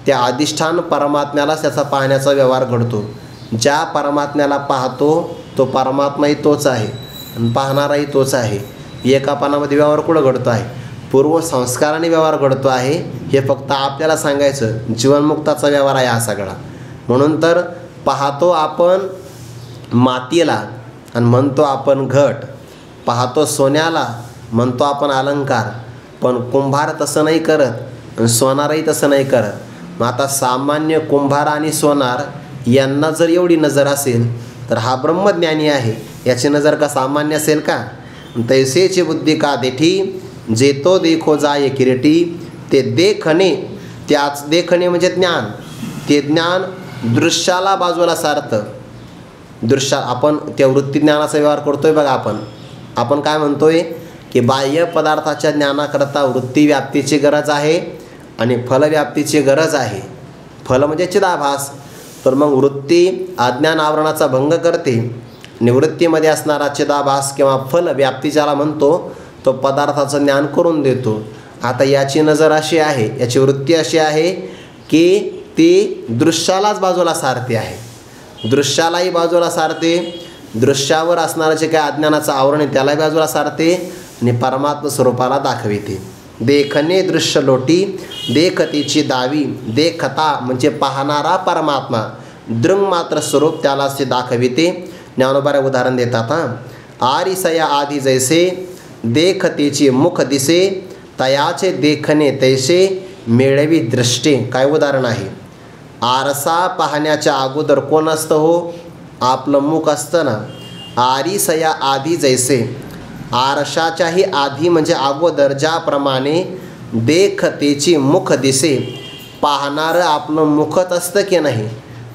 त्या अधिष्ठान परमात्म्यालाच त्याचा पाहण्याचा व्यवहार घडतो. ज्या परमात्म्याला पाहतो तो परमात्माही तोच आहे आणि पाहणाराही तोच आहे. एका पानामध्ये व्यवहार कुठं घडतो आहे? पूर्वसंस्काराने व्यवहार घडतो आहे. हे फक्त आपल्याला सांगायचं. जीवनमुक्ताचा व्यवहार आहे हा सगळा. म्हणून तर पाहतो आपण मातीला आणि म्हणतो आपण घट, पाहतो सोन्याला म्हणतो आपण अलंकार. पण कुंभार तसं नाही करत आणि सोनारही तसं नाही करत. मग आता सामान्य कुंभार आणि सोनार यांना जर एवढी नजर असेल तर हा ब्रह्मज्ञानी आहे, याची नजर का सामान्य असेल का? तैसेची बुद्धी का देठी, जे तो देखो जाय किरीटी. ते देखणे, त्याच देखणे म्हणजे ज्ञान. ते ज्ञान दृश्याला बाजूला सारतं. आपण त्या वृत्ती ज्ञानाचा व्यवहार करतोय बघा. आपण काय म्हणतोय की बाह्य पदार्थाच्या ज्ञानाकरता वृत्ती व्याप्तीची गरज आहे आणि फलव्याप्तीची गरज आहे. फल म्हणजे चिदाभास. तर मग वृत्ती अज्ञान आवरणाचा भंग करते. निवृत्तीमध्ये असणारा चिदाभास किंवा फल व्याप्ती ज्याला म्हणतो तो पदार्थाचं ज्ञान करून देतो. आता याची नजर अशी आहे, याची वृत्ती अशी आहे की ती दृश्यालाच बाजूला सारते आहे. दृश्यालाही बाजूला सारते, दृश्यावर असणारं जे काही अज्ञानाचं आवरण आहे त्यालाही बाजूला सारते आणि परमात्म स्वरूपाला दाखविते. देखणे दृश्य लोटी, देखतीची दावी. देखता म्हणजे पाहणारा परमात्मा, दृंग मात्र स्वरूप त्यालाच ते दाखविते. ज्ञानोबारे उदाहरण देतात. आरिसया आधी जैसे देखतेची मुख दिसे, तयाचे देखणे तैसे मेळवी दृष्टी. काय उदाहरण आहे? आरसा पाहण्याच्या अगोदर कोण असतं हो? आपलं मुख असतं ना. आरिसया आधी जैसे, आरशाच्याही आधी म्हणजे अगोदर ज्याप्रमाणे देखतेची मुख दिसे, पाहणारं आपलं मुखच असतं की नाही.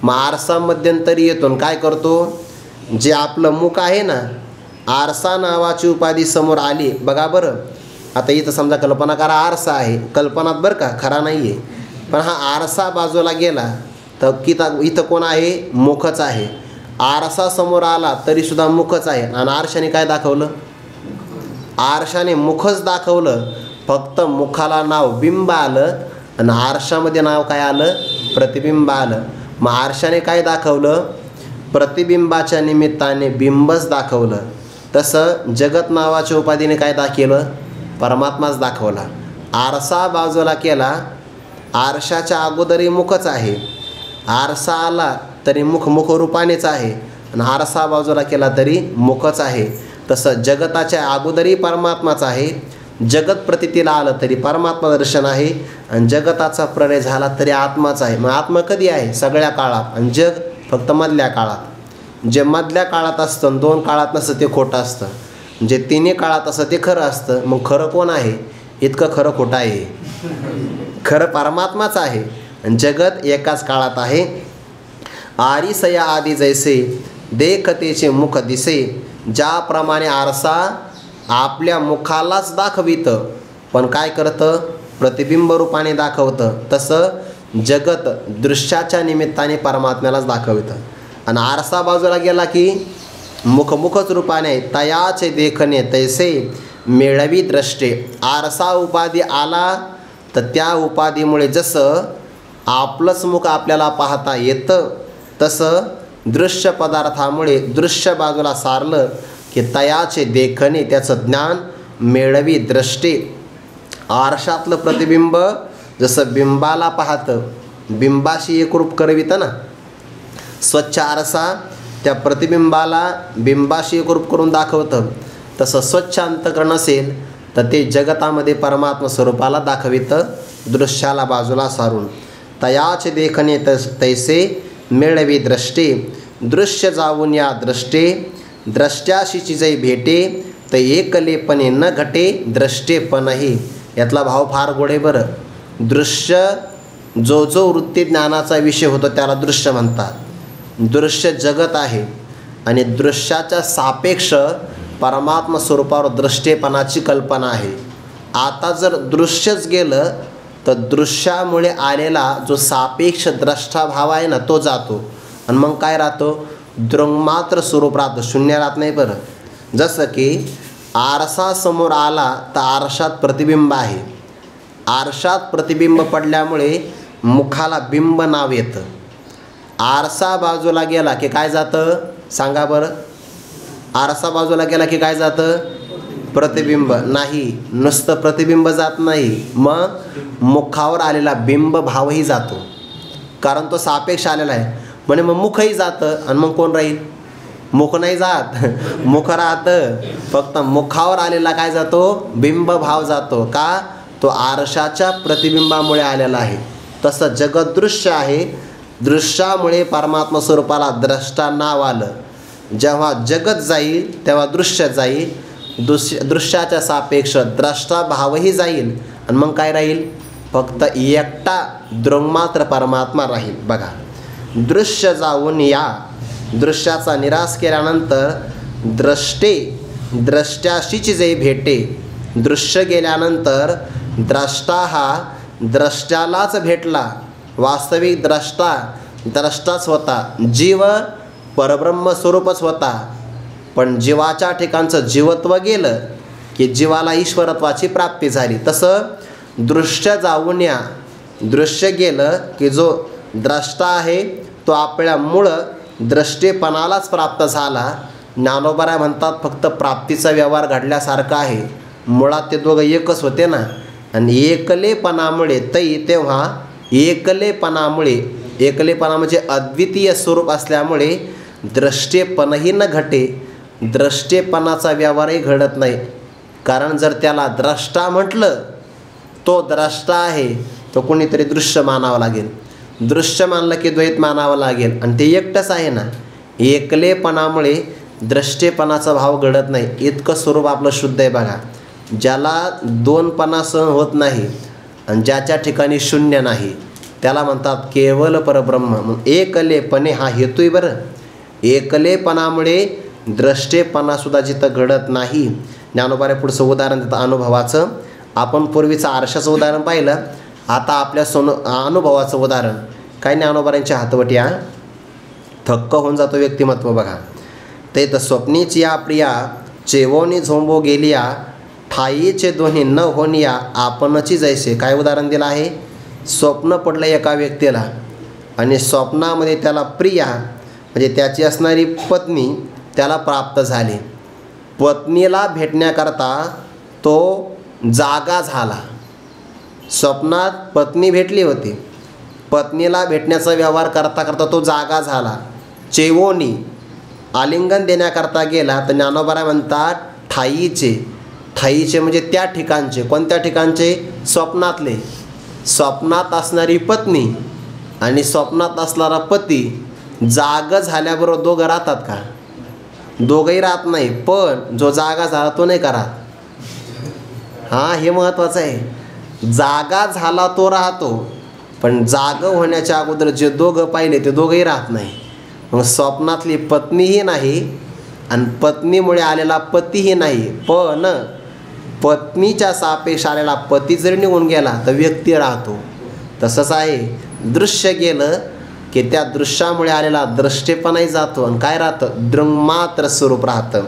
मग आरसा मध्यंतरी येतो काय करतो? जे आपलं मुख आहे ना, आरसा नावाची उपाधी समोर आली बघा बरं. आता इथं समजा कल्पना करा आरसा आहे, कल्पनात बरं का, खरा नाही आहे. पण हा आरसा बाजूला गेला तर इथं कोण आहे? मुखच आहे. आरसा समोर आला तरीसुद्धा मुखच आहे. आणि आरशाने काय दाखवलं? आरशाने मुखच दाखवलं. फक्त मुखाला नाव बिंब आलं आणि आरशामध्ये नाव काय आलं? प्रतिबिंब आलं. मग आरशाने काय दाखवलं? प्रतिबिंबाच्या निमित्ताने बिंबच दाखवलं. तसं जगत नावाच्या उपाधीने काय दाखवलं? परमात्माच दाखवला. आरसा बाजूला केला, आरशाच्या अगोदरही मुखच आहे. आरसा आला तरी मुख रूपानेच आहे आणि आरसा बाजूला केला तरी मुखच आहे. तसं जगताच्या अगोदरही परमात्माच आहे. जगत प्रतीतीला आलं तरी परमात्मा दर्शन आहे आणि जगताचा प्रलय झाला तरी आत्माच आहे. मग आत्मा कधी आहे? सगळ्या काळात. आणि जग फक्त मधल्या काळात. जे मधल्या काळात असतं आणि दोन काळात नसतं ते खोटं असतं. जे तिन्ही काळात असतं ते खरं असतं. मग खरं कोण आहे? इतकं खरं खोटं आहे. खरं परमात्माच आहे आणि जगत एकाच काळात आहे. आरिसया आधी जैसे देखतेचे मुख दिसे, ज्याप्रमाणे आरसा आपल्या मुखालाच दाखवितं पण काय करतं? प्रतिबिंब रूपाने दाखवतं. तसं जगत दृश्याच्या निमित्ताने परमात्म्यालाच दाखवितं. आणि आरसा बाजूला गेला की मुखच रूपाने तयाचे देखणे तैसे मेळवी दृष्टे. आरसा उपाधी आला तर त्या उपाधीमुळे जसं आपलंच मुख आपल्याला पाहता येतं तसं दृश्य पदार्थामुळे दृश्य बाजूला सारलं की तयाचे देखणे त्याचं ज्ञान मेळवी दृष्टी. आरशातलं प्रतिबिंब जसं बिंबाला पाहतं, बिंबाशी एकरूप करवितं ना. स्वच्छ आरसा त्या प्रतिबिंबाला बिंबाशी एकरूप करून दाखवतं. तसं स्वच्छ अंतःकरण असेल तर ते जगतामध्ये परमात्मा स्वरूपाला दाखवितं दृश्याला बाजूला सारून. तयाचे देखणे तैसे मेळवी दृष्टी. दृश्य जाऊन या दृष्टे, द्रष्ट्याशी चिजई भेटे, तर एकलेपणे न घटे द्रष्टेपणही. यातला भाव फार गोड आहे बरं. दृश्य जो वृत्ती ज्ञानाचा विषय होतो त्याला दृश्य म्हणतात. दृश्य जगत आहे आणि दृश्याच्या सापेक्ष परमात्मा स्वरूपावर दृष्टेपणाची कल्पना आहे. आता जर दृश्यच गेलं तर दृश्यामुळे आलेला जो सापेक्ष द्रष्टाभाव आहे ना तो जातो आणि मग काय राहतो? दृंगमात्र स्वरूप राहतं, शून्य राहत नाही बरं. जसं की आरसा समोर आला तर आरशात प्रतिबिंब आहे. आरशात प्रतिबिंब पडल्यामुळे मुखाला बिंब नाव येतं. आरसा बाजूला गेला की काय जातं? सांगा बरं. आरसा बाजूला गेला की काय जातं? प्रतिबिंब नाही, नुसतं प्रतिबिंब जात नाही, मग मुखावर आलेला बिंब भावही जातो, कारण तो सापेक्ष आलेला आहे. म्हणे मग मुखही जातं आणि मग कोण राहील? मुख नाही जात, मुख राहतं, फक्त मुखावर आलेला काय जातो? बिंब भाव जातो. का? तो आरशाच्या प्रतिबिंबामुळे आलेला आहे. तसं जगत दृश्य आहे, दृश्यामुळे परमात्मा स्वरूपाला द्रष्टा नाव आलं. जेव्हा जगत जाईल तेव्हा दृश्य जाईल, दृश्याच्या सापेक्ष द्रष्टा भावही जाईल आणि मग काय राहील? फक्त एकटा दृंगमात्र परमात्मा राहील. बघा, दृश्य जाऊन या, दृश्याचा निराश केल्यानंतर द्रष्ट्याशीच जे भेटे. दृश्य गेल्यानंतर द्रष्टा हा द्रष्ट्यालाच भेटला. वास्तविक द्रष्टाच होता, जीव परब्रह्म स्वरूपच होता. पण जीवाच्या ठिकाणचं जीवत्व गेलं की जीवाला ईश्वरत्वाची प्राप्ती झाली. तसं दृश्य जाऊन या, दृश्य गेलं की जो द्रष्टा आहे तो आपल्या मूळ द्रष्टेपणालाच प्राप्त झाला. ज्ञानोबा म्हणतात फक्त प्राप्तीचा व्यवहार घडल्यासारखा आहे. मुळात ते दोघं एकच होते ना. आणि एकलेपणामुळे तेव्हा एकलेपणा म्हणजे अद्वितीय स्वरूप असल्यामुळे द्रष्टेपणही न घटे, द्रष्टेपणाचा व्यवहारही घडत नाही. कारण जर त्याला द्रष्टा म्हटलं, तो द्रष्टा आहे, तो कोणीतरी दृश्य मानावं लागेल. दृश्य मानलं की द्वैत मानावं लागेल आणि ते एकटंच आहे ना. एकलेपणामुळे द्रष्टेपणाचा भाव घडत नाही. इतकं स्वरूप आपलं शुद्ध आहे. बघा, ज्याला दोनपणा सहन होत नाही आणि ज्याच्या ठिकाणी शून्य नाही त्याला म्हणतात केवल परब्रह्म. मग एकलेपणे हा हेतू आहे बरं. एकलेपणामुळे द्रष्टेपणासुद्धा जिथं घडत नाही. ज्ञानोबाने पुढचं उदाहरण देतं अनुभवाचं. आपण पूर्वीचं आरशाचं उदाहरण पाहिलं, आता आपल्या अनुभवाचं उदाहरण. काही ज्ञानोबारांच्या हातवट्या थक्क होऊन जातो व्यक्तिमत्व. बघा, ते तर स्वप्नीच या प्रिया चेवोनी झोंबो गेलिया ठाईचे दोन्ही न होनिया आपणची जैसे. काय उदाहरण दिलं आहे? स्वप्न पडलं एका व्यक्तीला आणि स्वप्नामध्ये त्याला प्रिया म्हणजे त्याची असणारी पत्नी त्याला प्राप्त झाली. पत्नीला भेटण्याकरता तो जागा झाला. स्वप्नात पत्नी भेटली होती, पत्नीला भेटण्याचा व्यवहार करता करता तो जागा झाला. चेवोनी आलिंगन देण्याकरता गेला तर ज्ञानोबा म्हणतात ठाईचे म्हणजे त्या ठिकाणचे. कोणत्या ठिकाणचे? स्वप्नातले. स्वप्नात असणारी पत्नी आणि स्वप्नात असणारा पती जाग झाल्याबरोबर दोघं राहतात का? दोघंही राहत नाही. पण जो जागा झाला तो नाही का राहत. हां, हे महत्त्वाचं आहे. जागा झाला तो राहतो, पण जाग होण्याच्या अगोदर जे दोघं पाहिले ते दोघंही राहत नाही. मग स्वप्नातली पत्नीही नाही आणि पत्नीमुळे आलेला पतीही नाही. पण पत्नीच्या सापेक्ष आलेला पती जर निघून गेला तर व्यक्ती राहतो. तसंच आहे, दृश्य गेलं की त्या दृश्यामुळे आलेला द्रष्टेपणाही जातो आणि काय राहतं? दृंगमात्र स्वरूप राहतं.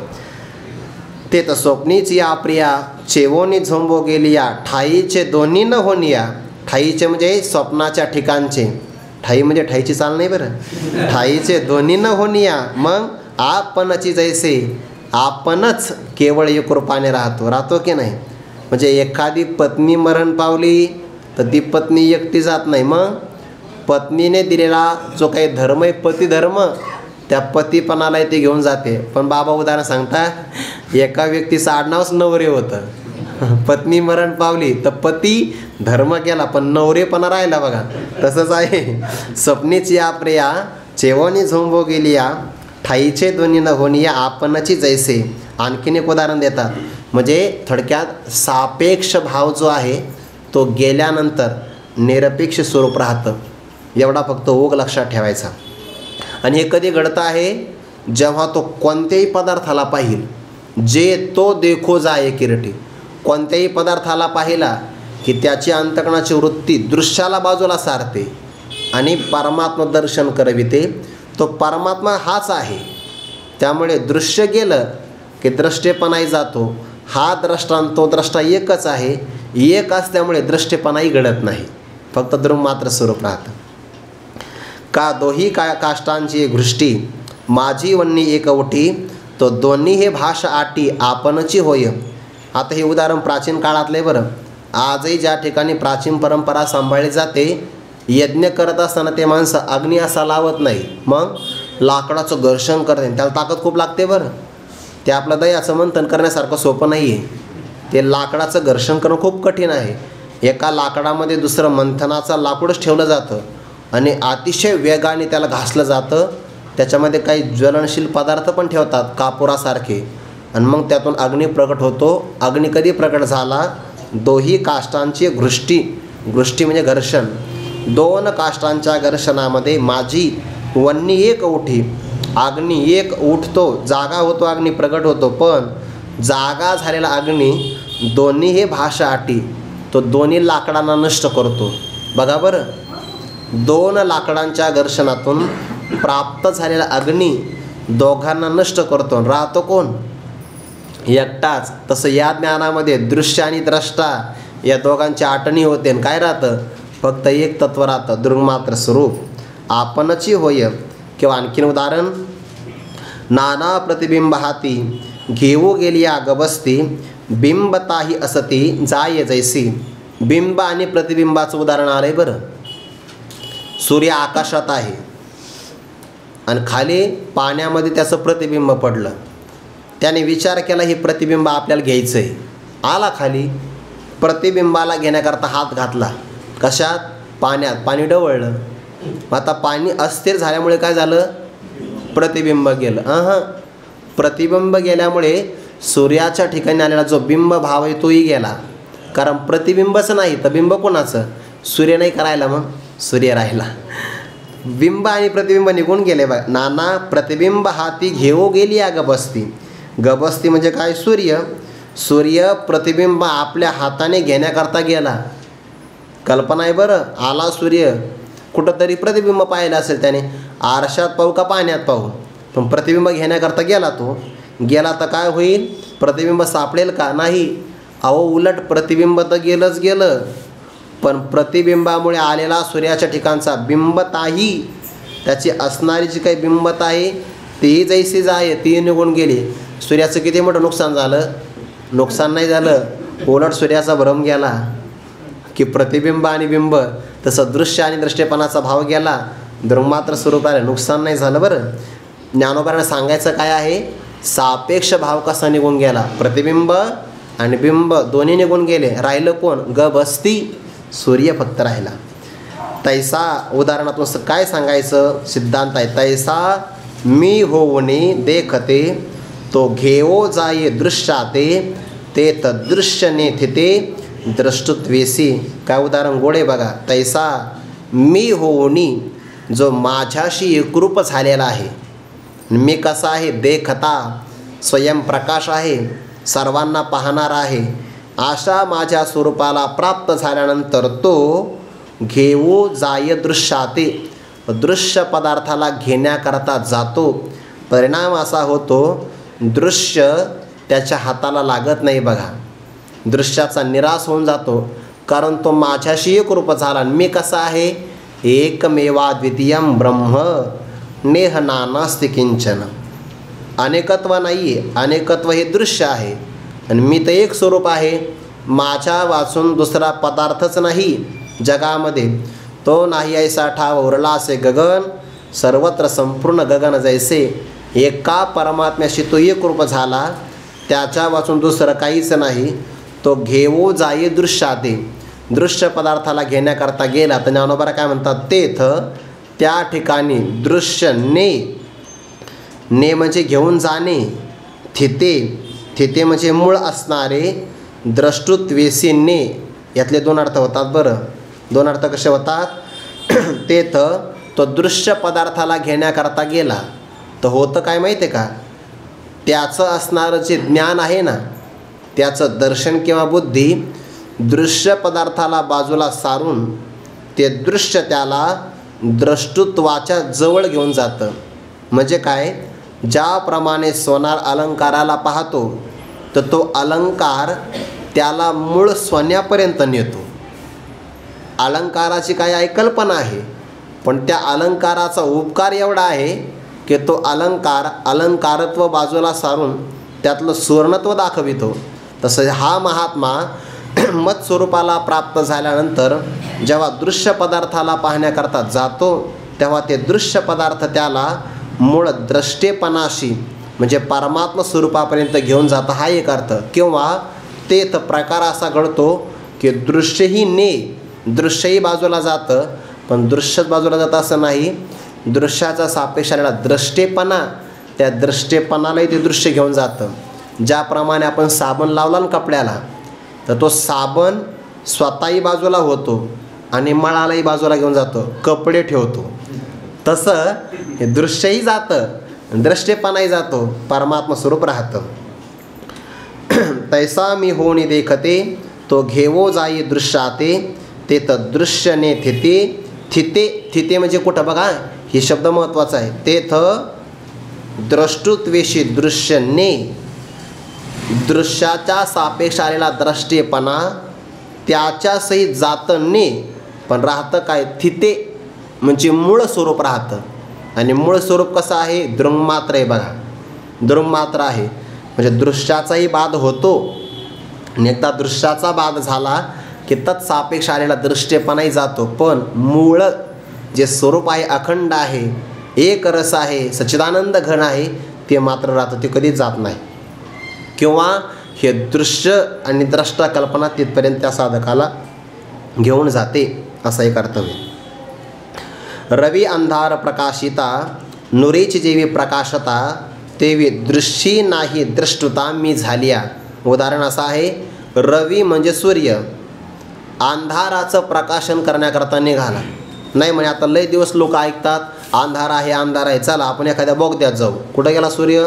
ते तर स्वप्नीच या प्रिया चेवोनी झोंबो गेलिया ठाईचे दोन्ही न होनिया. ठाईचे म्हणजे स्वप्नाच्या ठिकाणचे. ठाई म्हणजे ठाईची चाल नाही बरं. ठाईचे दोन्ही न होनिया. मग आपणची जैसे, आपणच केवळ एक रूपाने राहतो की नाही. म्हणजे एखादी पत्नी मरण पावली तर ती पत्नी एकटी जात नाही. मग पत्नीने दिलेला जो काही धर्म आहे पतिधर्म, त्या पतीपणाला ते घेऊन जाते. पण बाबा उदाहरण सांगता, एका व्यक्तीचं आडनावच नवरे होतं. पत्नी मरण पावली तर पती धर्म केला पण नवरेपणा राहिला. बघा, तसंच आहे. स्वप्नीच या प्रिया चेवोनी झोंबो गेलिया ठाईचे दोन्ही न होनिया आपणची जैसे. आणखीन एक उदाहरण देतात. म्हणजे थोडक्यात सापेक्ष भाव जो आहे तो गेल्यानंतर निरपेक्ष स्वरूप राहतं. एवढा फक्त ओघ लक्षात ठेवायचा. आणि हे कधी घडतं आहे? जेव्हा तो कोणत्याही पदार्थाला पाहिल, जे तो देखो जाय किरटी. कोणत्याही पदार्थाला पाहिला की त्याची अंतःकरणाची वृत्ती दृश्याला बाजूला सारते आणि परमात्मा दर्शन करविते. तो परमात्मा हाच आहे. त्यामुळे दृश्य गेलं की द्रष्टेपणाही जातो. हा द्रष्टा आणि तो द्रष्टा एकच आहे. एक असल्यामुळे द्रष्टेपणाही घडत नाही, फक्त दृंगमात्र स्वरूप राहतं. का दोही काष्टांची घृष्टी माझी वन्नी एकवटी तो दोन्ही हे भाष आटी आपणची होय. आता हे उदाहरण प्राचीन काळातले बरं. आजही ज्या ठिकाणी प्राचीन परंपरा सांभाळली जाते, यज्ञ करत असताना ते माणसं अग्नी असा लावत नाही, मग लाकडाचं घर्षण करते. त्याला ताकद खूप लागते बरं. ते आपलं दह्याचं मंथन करण्यासारखं सोपं नाही आहे. ते लाकडाचं घर्षण करणं खूप कठीण आहे. एका लाकडामध्ये दुसरं मंथनाचं लाकूडच ठेवलं जातं आणि अतिशय वेगाने त्याला घासलं जातं. त्याच्यामध्ये काही ज्वलनशील पदार्थ पण ठेवतात कापुरासारखे, आणि मग त्यातून अग्नी प्रकट होतो. अग्नी कधी प्रकट झाला? दोही काष्टांची घृष्टी म्हणजे घर्षण. दोन काष्टांच्या घर्षणामध्ये माझी वन्नी एक उठी, अग्नी एक उठतो, जागा होतो, अग्नी प्रकट होतो. पण जागा झालेला अग्नी दोन्ही हे भाषा आटी, तो दोन्ही लाकडांना नष्ट करतो. बघा बरं, दोन लाकडांच्या घर्षणातून प्राप्त झालेला अग्नी दोघांना नष्ट करतो. राहतो कोण? एकटाच. तसं या ज्ञानामध्ये दृश्य आणि द्रष्टा या दोघांची आटणी होते. आणि काय राहतं? फक्त एक तत्व राहतं, दृङ्मात्र स्वरूप. आपणची होय. किंवा आणखीन उदाहरण, नाना प्रतिबिंब हाती घेऊ गेलिया गबस्ती, बिंबताही असती जाय जैसी. बिंब आणि प्रतिबिंबाचं उदाहरण आलंय बरं. सूर्य आकाशात आहे आणि खाली पाण्यामध्ये त्याचं प्रतिबिंब पडलं. त्याने विचार केला हे प्रतिबिंब आपल्याला घ्यायचं आहे. आला खाली, प्रतिबिंबाला घेण्याकरता हात घातला. कशात? पाण्यात. पाणी डवळलं. आता पाणी अस्थिर झाल्यामुळे काय झालं? प्रतिबिंब गेलं. प्रतिबिंब गेल्यामुळे सूर्याच्या ठिकाणी आलेला जो बिंब भाव आहे तोही गेला. कारण प्रतिबिंबच नाही तर बिंब कोणाचं? सूर्य नाही करायला, मग सूर्य राहिला. बिंब आणि प्रतिबिंब निघून गेले. बा नाना प्रतिबिंब हाती घेऊ गेली या गबस्ती. गबस्ती म्हणजे काय? सूर्य. सूर्य प्रतिबिंब आपल्या हाताने घेण्याकरता गेला. कल्पना आहे बरं. आला सूर्य, कुठंतरी प्रतिबिंब पाहिलं असेल त्याने, आरशात पाहू का पाण्यात पाहू, पण प्रतिबिंब घेण्याकरता गेला. तो गेला तर काय होईल? प्रतिबिंब सापडेल का? नाही. अहो, उलट प्रतिबिंब तर गेलंच गेलं, पण प्रतिबिंबामुळे आलेला सूर्याच्या ठिकाणचा बिंबताही, त्याची असणारी जी काही बिंबता आहे तीही जैसीच आहे, ती निघून गेली. सूर्याचं किती मोठं नुकसान झालं? नुकसान नाही झालं, उलट सूर्याचा भ्रम गेला की प्रतिबिंब आणि बिंब, तसं दृश्य आणि दृष्टेपणाचा भाव गेला, दृङ्मात्र स्वरूप आलं, नुकसान नाही झालं बरं. ज्ञानोबाने सांगायचं काय आहे? सापेक्ष भाव कसा निघून गेला? प्रतिबिंब आणि बिंब दोन्ही निघून गेले. राहिलं कोण? गबस्ती, सूर्य फक्त राहिला. तैसा उदाहरणातून काय सांगायचं सिद्धांत आहे? तैसा मी होऊनी देखते तो घेओ जाये दृश्याते, ते तदृश्य नेथिते द्रष्टुत्वेसी. काय उदाहरण गोडे बघा. तैसा मी होऊनी, जो माझ्याशी एकरूप झालेला आहे. मी कसा आहे? देखता, स्वयंप्रकाश आहे, सर्वांना पाहणारा आहे. अशा माझ्या स्वरूपाला प्राप्त झाल्यानंतर तो घेऊ जाय दृश्याते, दृश्य पदार्थाला घेण्याकरता जातो. परिणाम असा होतो, दृश्य त्याच्या हाताला लागत नाही. बघा, दृश्याचा निराश होऊन जातो, कारण तो माझ्याशी एकरूप झाला. मी कसा आहे? एकमेवा द्वितीयम ब्रह्म नेह नानास्ति किंचन. अनेकत्व नाही आहे, अनेकत्व हे दृश्य आहे आणि मी तर एक स्वरूप आहे. माझ्या वाचून दुसरा पदार्थच नाही जगामध्ये. तो नाही ऐसा ठाव उरला असे गगन, सर्वत्र संपूर्ण गगन जैसे. एका परमात्म्याशी तो एकरूप झाला, त्याच्या वाचून दुसरं काहीच नाही. तो घेऊ जाई दृश्याते, दृश्य पदार्थाला घेण्याकरता गेला. तर ज्ञानोबा काय म्हणतात? तेथ, त्या ठिकाणी दृश्य ने म्हणजे घेऊन जाणे, थिते म्हणजे मूळ असणारे, द्रष्टुत्वेसी ने, यातले दोन अर्थ होतात बरं. दोन अर्थ कसे होतात? तेथ तो दृश्य पदार्थाला घेण्याकरता गेला, तर होतं काय माहिती आहे का? त्याचं असणारं जे ज्ञान आहे ना, त्याचं दर्शन किंवा बुद्धी दृश्य पदार्थाला बाजूला सारून ते दृश्य त्याला द्रष्टुत्वाच्या जवळ घेऊन जातं. म्हणजे काय? ज्याप्रमाणे सोनार अलंकाराला पाहतो तर तो अलंकार त्याला मूळ सोन्यापर्यंत नेतो. अलंकाराची काय आहे? कल्पना आहे, पण त्या अलंकाराचा उपकार एवढा आहे की तो अलंकारत्व बाजूला सारून त्यातलं सुवर्णत्व दाखवितो. तसं हा महात्मा मत स्वरूपाला प्राप्त झाल्यानंतर जेव्हा दृश्य पदार्थाला पाहण्याकरता जातो तेव्हा ते दृश्य पदार्थ त्याला मूळ द्रष्टेपणाशी म्हणजे परमात्मा स्वरूपापर्यंत घेऊन जातं, हा एक अर्थ. किंवा तेथ प्रकार असा घडतो की दृश्यही दृश्यही बाजूला जातं, पण दृश्यच बाजूला जातं असं नाही. दृश्याचा सापेक्ष आलेला द्रष्टेपणा, त्या द्रष्टेपणालाही ते दृश्य घेऊन जातं. ज्याप्रमाणे आपण साबण लावला ना कपड्याला, तर तो साबण स्वतःही बाजूला होतो आणि मळालाही बाजूला घेऊन जातो, कपडे ठेवतो. तसं हे दृश्यही जातं, द्रष्टेपणाही जातो, परमात्मा स्वरूप राहतं. तैसा मी होणी देखते तो घेवो जाई दृश्याते ते दृश्यने थिते म्हणजे कुठं बघा, हे शब्द महत्त्वाचा आहे. तेथ द्रष्टुत्वेशी दृश्यने, दृश्याच्या सापेक्ष आलेला द्रष्टेपणा त्याच्या सहित जातं ने, पण राहतं काय, थिते म्हणजे मूळ स्वरूप राहतं. आणि मूळ स्वरूप कसं आहे, दृङ्मात्र आहे बघा, दृङ्मात्र आहे. म्हणजे दृश्याचाही बाध होतो आणि एकदा दृश्याचा बाध झाला की तत्सापेक्ष आलेला दृष्टेपणाही जातो, पण मूळ जे स्वरूप आहे, अखंड आहे, एक रस आहे, सच्चिदानंद घन आहे, ते मात्र राहतं, ते कधीच जात नाही. किंवा हे दृश्य आणि द्रष्टा कल्पना तिथपर्यंत त्या साधकाला घेऊन जाते, असा एक कर्तव्य. रवी अंधार प्रकाशिता नुरेची जेवी प्रकाशता तेवी दृश्यी नाही दृष्टुता मी झालिया. उदाहरण असं आहे, रवी म्हणजे सूर्य अंधाराचं प्रकाशन करण्याकरता निघाला. नाही म्हणे आता लय दिवस लोक ऐकतात, अंधार आहे, चला आपण एखाद्या बोगद्यात जाऊ. कुठं गेला सूर्य?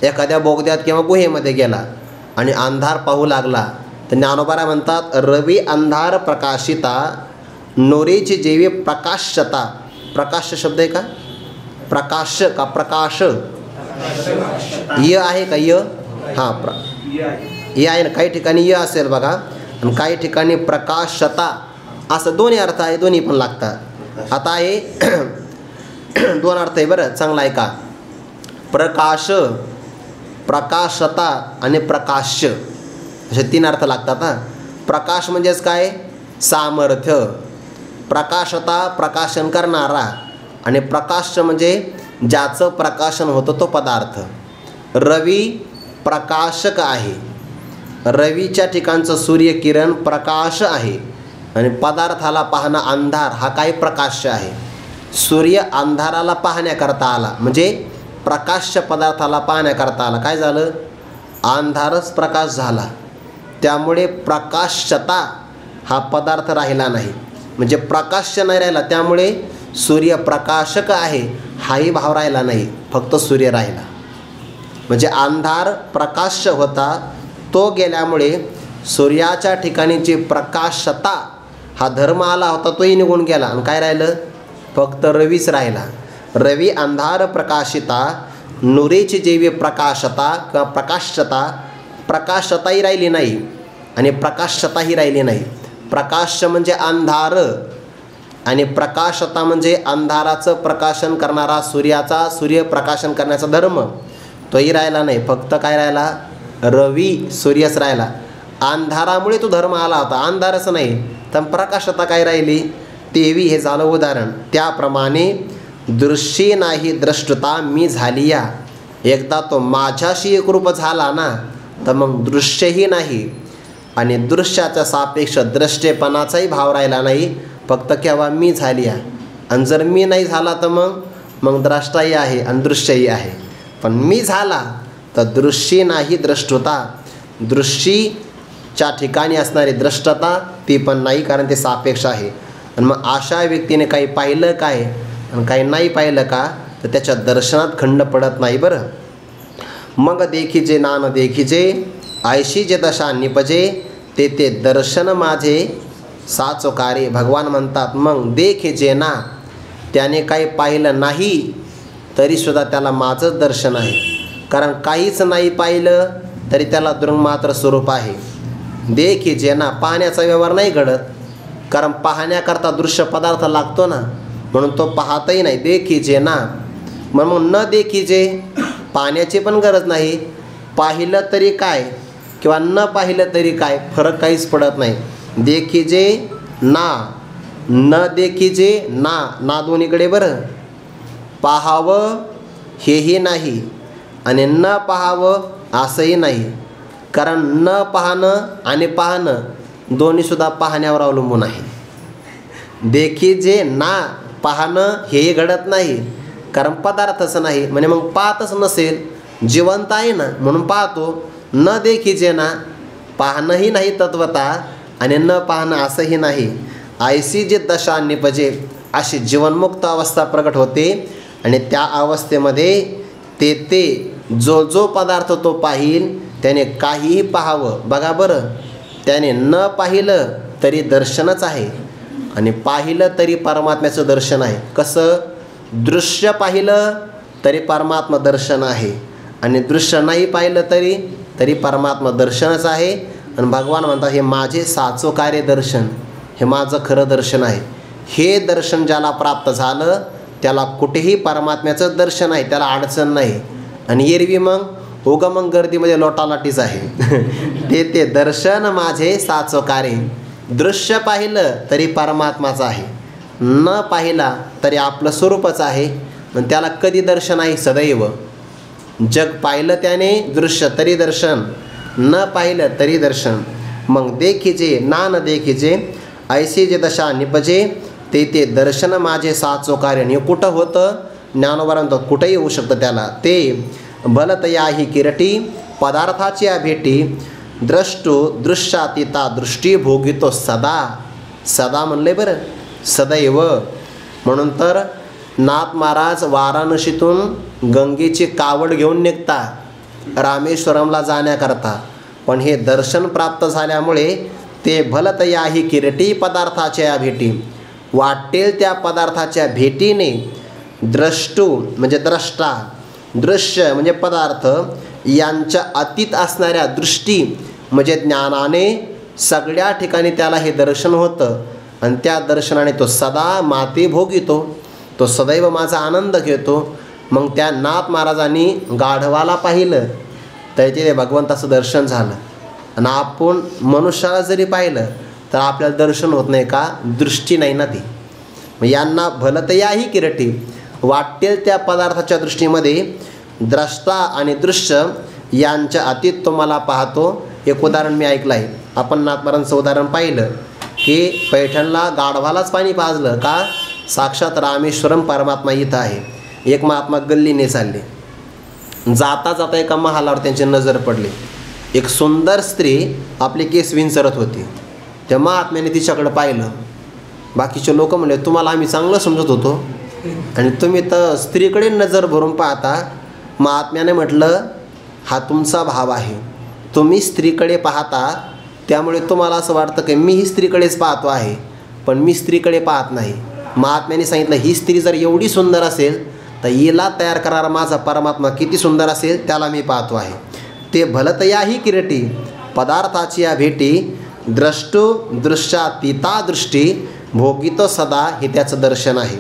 एखाद्या बोगद्यात किंवा गुहेमध्ये गेला आणि अंधार पाहू लागला. तर ज्ञानोबा म्हणतात, रवी अंधार प्रकाशिता नोरेची जेवी प्रकाशता. प्रकाश शब्द आहे का? प्रकाश का प्रकाश? य आहे का? य हां, य आहे ना. काही ठिकाणी य असेल बघा, आणि काही ठिकाणी प्रकाशता असं दोन्ही अर्थ आहे, दोन्ही पण लागतात. आता आहे दोन अर्थ आहे बरं, चांगला आहे का. प्रकाश, प्रकाशता आणि प्रकाश्य असे तीन अर्थ लागतात. हां, प्रकाश म्हणजेच काय, सामर्थ्य. प्रकाशता प्रकाशन करणारा, आणि प्रकाश म्हणजे ज्याचं प्रकाशन होतं तो पदार्थ. रवी प्रकाशक आहे, रवीच्या ठिकाणचं सूर्यकिरण प्रकाश आहे, आणि पदार्थाला पाहणं अंधार हा काही प्रकाश आहे. सूर्य अंधाराला पाहण्याकरता आला म्हणजे प्रकाश्य पदार्थाला पाहण्याकरता आला. काय झालं? अंधारच प्रकाश झाला. त्यामुळे प्रकाशता हा पदार्थ राहिला नाही, म्हणजे प्रकाश्य नाही राहिला. त्यामुळे सूर्य प्रकाशक आहे हाही भाव राहिला नाही, फक्त सूर्य राहिला. म्हणजे अंधार प्रकाश्य होता, तो गेल्यामुळे सूर्याच्या ठिकाणीची प्रकाशता हा धर्म आला होता, तोही निघून गेला. आणि काय राहिलं? फक्त रवीच राहिला. रवी अंधार प्रकाशिता नुरेची जेवी प्रकाशता किंवा प्रकाशता, प्रकाशताही राहिली नाही आणि प्रकाशताही राहिली नाही. प्रकाश म्हणजे अंधार आणि प्रकाशता म्हणजे अंधाराचं प्रकाशन करणारा सूर्याचा, सूर्य प्रकाशन करण्याचा धर्म, तोही राहिला नाही. फक्त काय राहिला? रवी, सूर्यच राहिला. अंधारामुळे तो धर्म आला होता, अंधारच नाही, तर प्रकाशता काय राहिली? तेवी. हे झालं उदाहरण. त्याप्रमाणे दृश्य नाही द्रष्टता मी झालिया. एकदा तो माझ्याशी एकरूप झाला ना, तर मग दृश्यही नाही आणि दृश्याच्या सापेक्ष द्रष्टेपणाचाही भाव राहिला नाही, फक्त केव्हा मी झालिया. आणि जर मी नाही झाला तर मग द्रष्टाही आहे आणि दृश्यही आहे. पण मी झाला तर दृश्य नाही द्रष्टता, दृश्यीच्या ठिकाणी असणारी द्रष्टता ती पण नाही, कारण ते सापेक्ष आहे. आणि मग अशा व्यक्तीने काही पाहिलं काय आणि काही नाही पाहिलं का, तर त्याच्या दर्शनात खंड पडत नाही. बरं, मग देखीजे ना न देखीजे ऐशी जे दशा निपजे ते दर्शन माझे साचोकारे. भगवान म्हणतात, मग देखीजे ना, त्याने काही पाहिलं नाही तरीसुद्धा त्याला माझंच दर्शन आहे. कारण काहीच नाही पाहिलं तरी त्याला दृङ्मात्र स्वरूप आहे. देखीजे ना, पाहण्याचा व्यवहार नाही घडत, कारण पाहण्याकरता दृश्य पदार्थ लागतो ना, म्हणून तो पाहतही नाही. देखीजे ना, मग न देखीजे, पाहण्याची पण गरज नाही, पाहिलं तरी काय, किंवा न पाहिलं तरी काय, फरक काहीच पडत नाही. देखिजे ना, न देखिजे ना, ना दोन्हीकडे बरं. पाहावं हेही नाही आणि न पाहावं असंही नाही, कारण न पाहणं आणि पाहणं दोन्हीसुद्धा पाहण्यावर अवलंबून आहे. देखिजे ना, पाहणं हेही घडत नाही, कारण पदार्थच नाही, म्हणजे मग पाहतच नसेल, जिवंत आहे ना म्हणून पाहतो. न देखिजे ना, पाहणंही नाही तत्वता आणि न पाहणं असंही नाही. ऐसी जे दशा निपजे, अशी जीवनमुक्त अवस्था प्रकट होते आणि त्या अवस्थेमध्ये ते जो जो पदार्थ तो पाहील त्याने काहीही पाहावं. बघा बरं, त्याने न पाहिलं तरी दर्शनच आहे आणि पाहिलं तरी परमात्म्याचं दर्शन आहे. कसं? दृश्य पाहिलं तरी परमात्मा दर्शन आहे आणि दृश्य नाही पाहिलं तरी परमात्मा दर्शनच आहे. आणि भगवान म्हणतात हे माझे साचो कार्य दर्शन, हे माझं खरं दर्शन आहे. हे दर्शन ज्याला प्राप्त झालं त्याला कुठेही परमात्म्याचं दर्शन आहे, त्याला अडचण नाही. आणि एरवी मग मग गर्दीमध्ये लोटालाटीच आहे. ते दर्शन माझे साचो कार्य. दृश्य पाहिलं तरी परमात्माचं आहे, न पाहिला तरी आपलं स्वरूपच आहे. पण त्याला कधी दर्शन आहे? सदैव. जग पाहिलं त्याने दृश्य तरी दर्शन, न पाहिलं तरी दर्शन. मग देखिजे ना न देखिजे, ऐसी जे दशा निपजे, ते दर्शन माझे साचो कार्य. हे कुठं होतं? ज्ञानोबारांत कुठंही होऊ शकतं त्याला. ते भलतया ही किरटी, पदार्थाची भेटी, द्रष्टू दृश्यातीता दृष्टी भोगितो सदा. सदा म्हणले बरं, सदैव. म्हणून तर नाथ महाराज वाराणसीतून गंगेची कावड घेऊन निघता रामेश्वरमला जाण्याकरता. पण हे दर्शन प्राप्त झाल्यामुळे ते भलतया ही किरटी, पदार्थाच्या भेटी, वाटेल त्या पदार्थाच्या भेटीने, द्रष्टू म्हणजे द्रष्टा, दृश्य म्हणजे पदार्थ, यांच्या अतीत असणाऱ्या दृष्टी म्हणजे ज्ञानाने सगळ्या ठिकाणी त्याला हे दर्शन होतं. आणि त्या दर्शनाने तो सदा माते भोगितो, तो सदैव माझा आनंद घेतो. मग त्या नाथ महाराजांनी गाढवाला पाहिलं तर तिथे भगवंताचं दर्शन झालं. आणि आपण मनुष्याला जरी पाहिलं तर आपल्याला दर्शन होत नाही का? दृष्टी नाही ना ती. मग यांना भलतयाही किरटी, वाटेल त्या पदार्थाच्या दृष्टीमध्ये द्रष्टा आणि दृश्य यांच्या अतीत तो मला पाहतो. एक उदाहरण मी ऐकलं आहे. आपण नाथमारांचं उदाहरण पाहिलं की पैठणला गाढवालाच पाणी पाजलं का? साक्षात रामेश्वरम परमात्मा इथं आहे. एक महात्मा गल्लीने चालले, जाता जाता एका महालावर त्यांची नजर पडली. एक सुंदर स्त्री आपले केस विंचरत होती. त्या महात्म्याने तिच्याकडं पाहिलं. बाकीचे लोक म्हणले तुम्हाला आम्ही चांगलं समजत होतो आणि तुम्ही तर स्त्रीकडे नजर भरून पाहता. महात्म्याने म्हटलं हा तुमचा भाव आहे, तुम्ही स्त्रीकडे पाहता त्यामुळे तुम्हाला असं वाटतं की मीही स्त्रीकडेच पाहतो आहे, पण मी स्त्रीकडे पाहत नाही. महात्म्याने सांगितलं ही स्त्री जर एवढी सुंदर असेल तर हिला तयार करणारा माझा परमात्मा किती सुंदर असेल त्याला मी पाहतो आहे. ते भलतयाही किरटी, पदार्थाची या भेटी, द्रष्टू दृश्यातीता दृष्टी भोगितो सदा, हे त्याचं दर्शन आहे.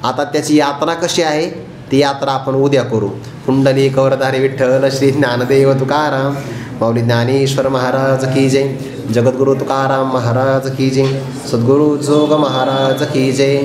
आता त्याची यात्रा कशी आहे ती यात्रा आपण उद्या करू. पुंडलिक वरदारी विठ्ठल श्री ज्ञानदेव तुकाराम माऊली ज्ञानेश्वर महाराज की जय. जगद्गुरु तुकाराम महाराज की जय. सद्गुरु जोग महाराज की जय.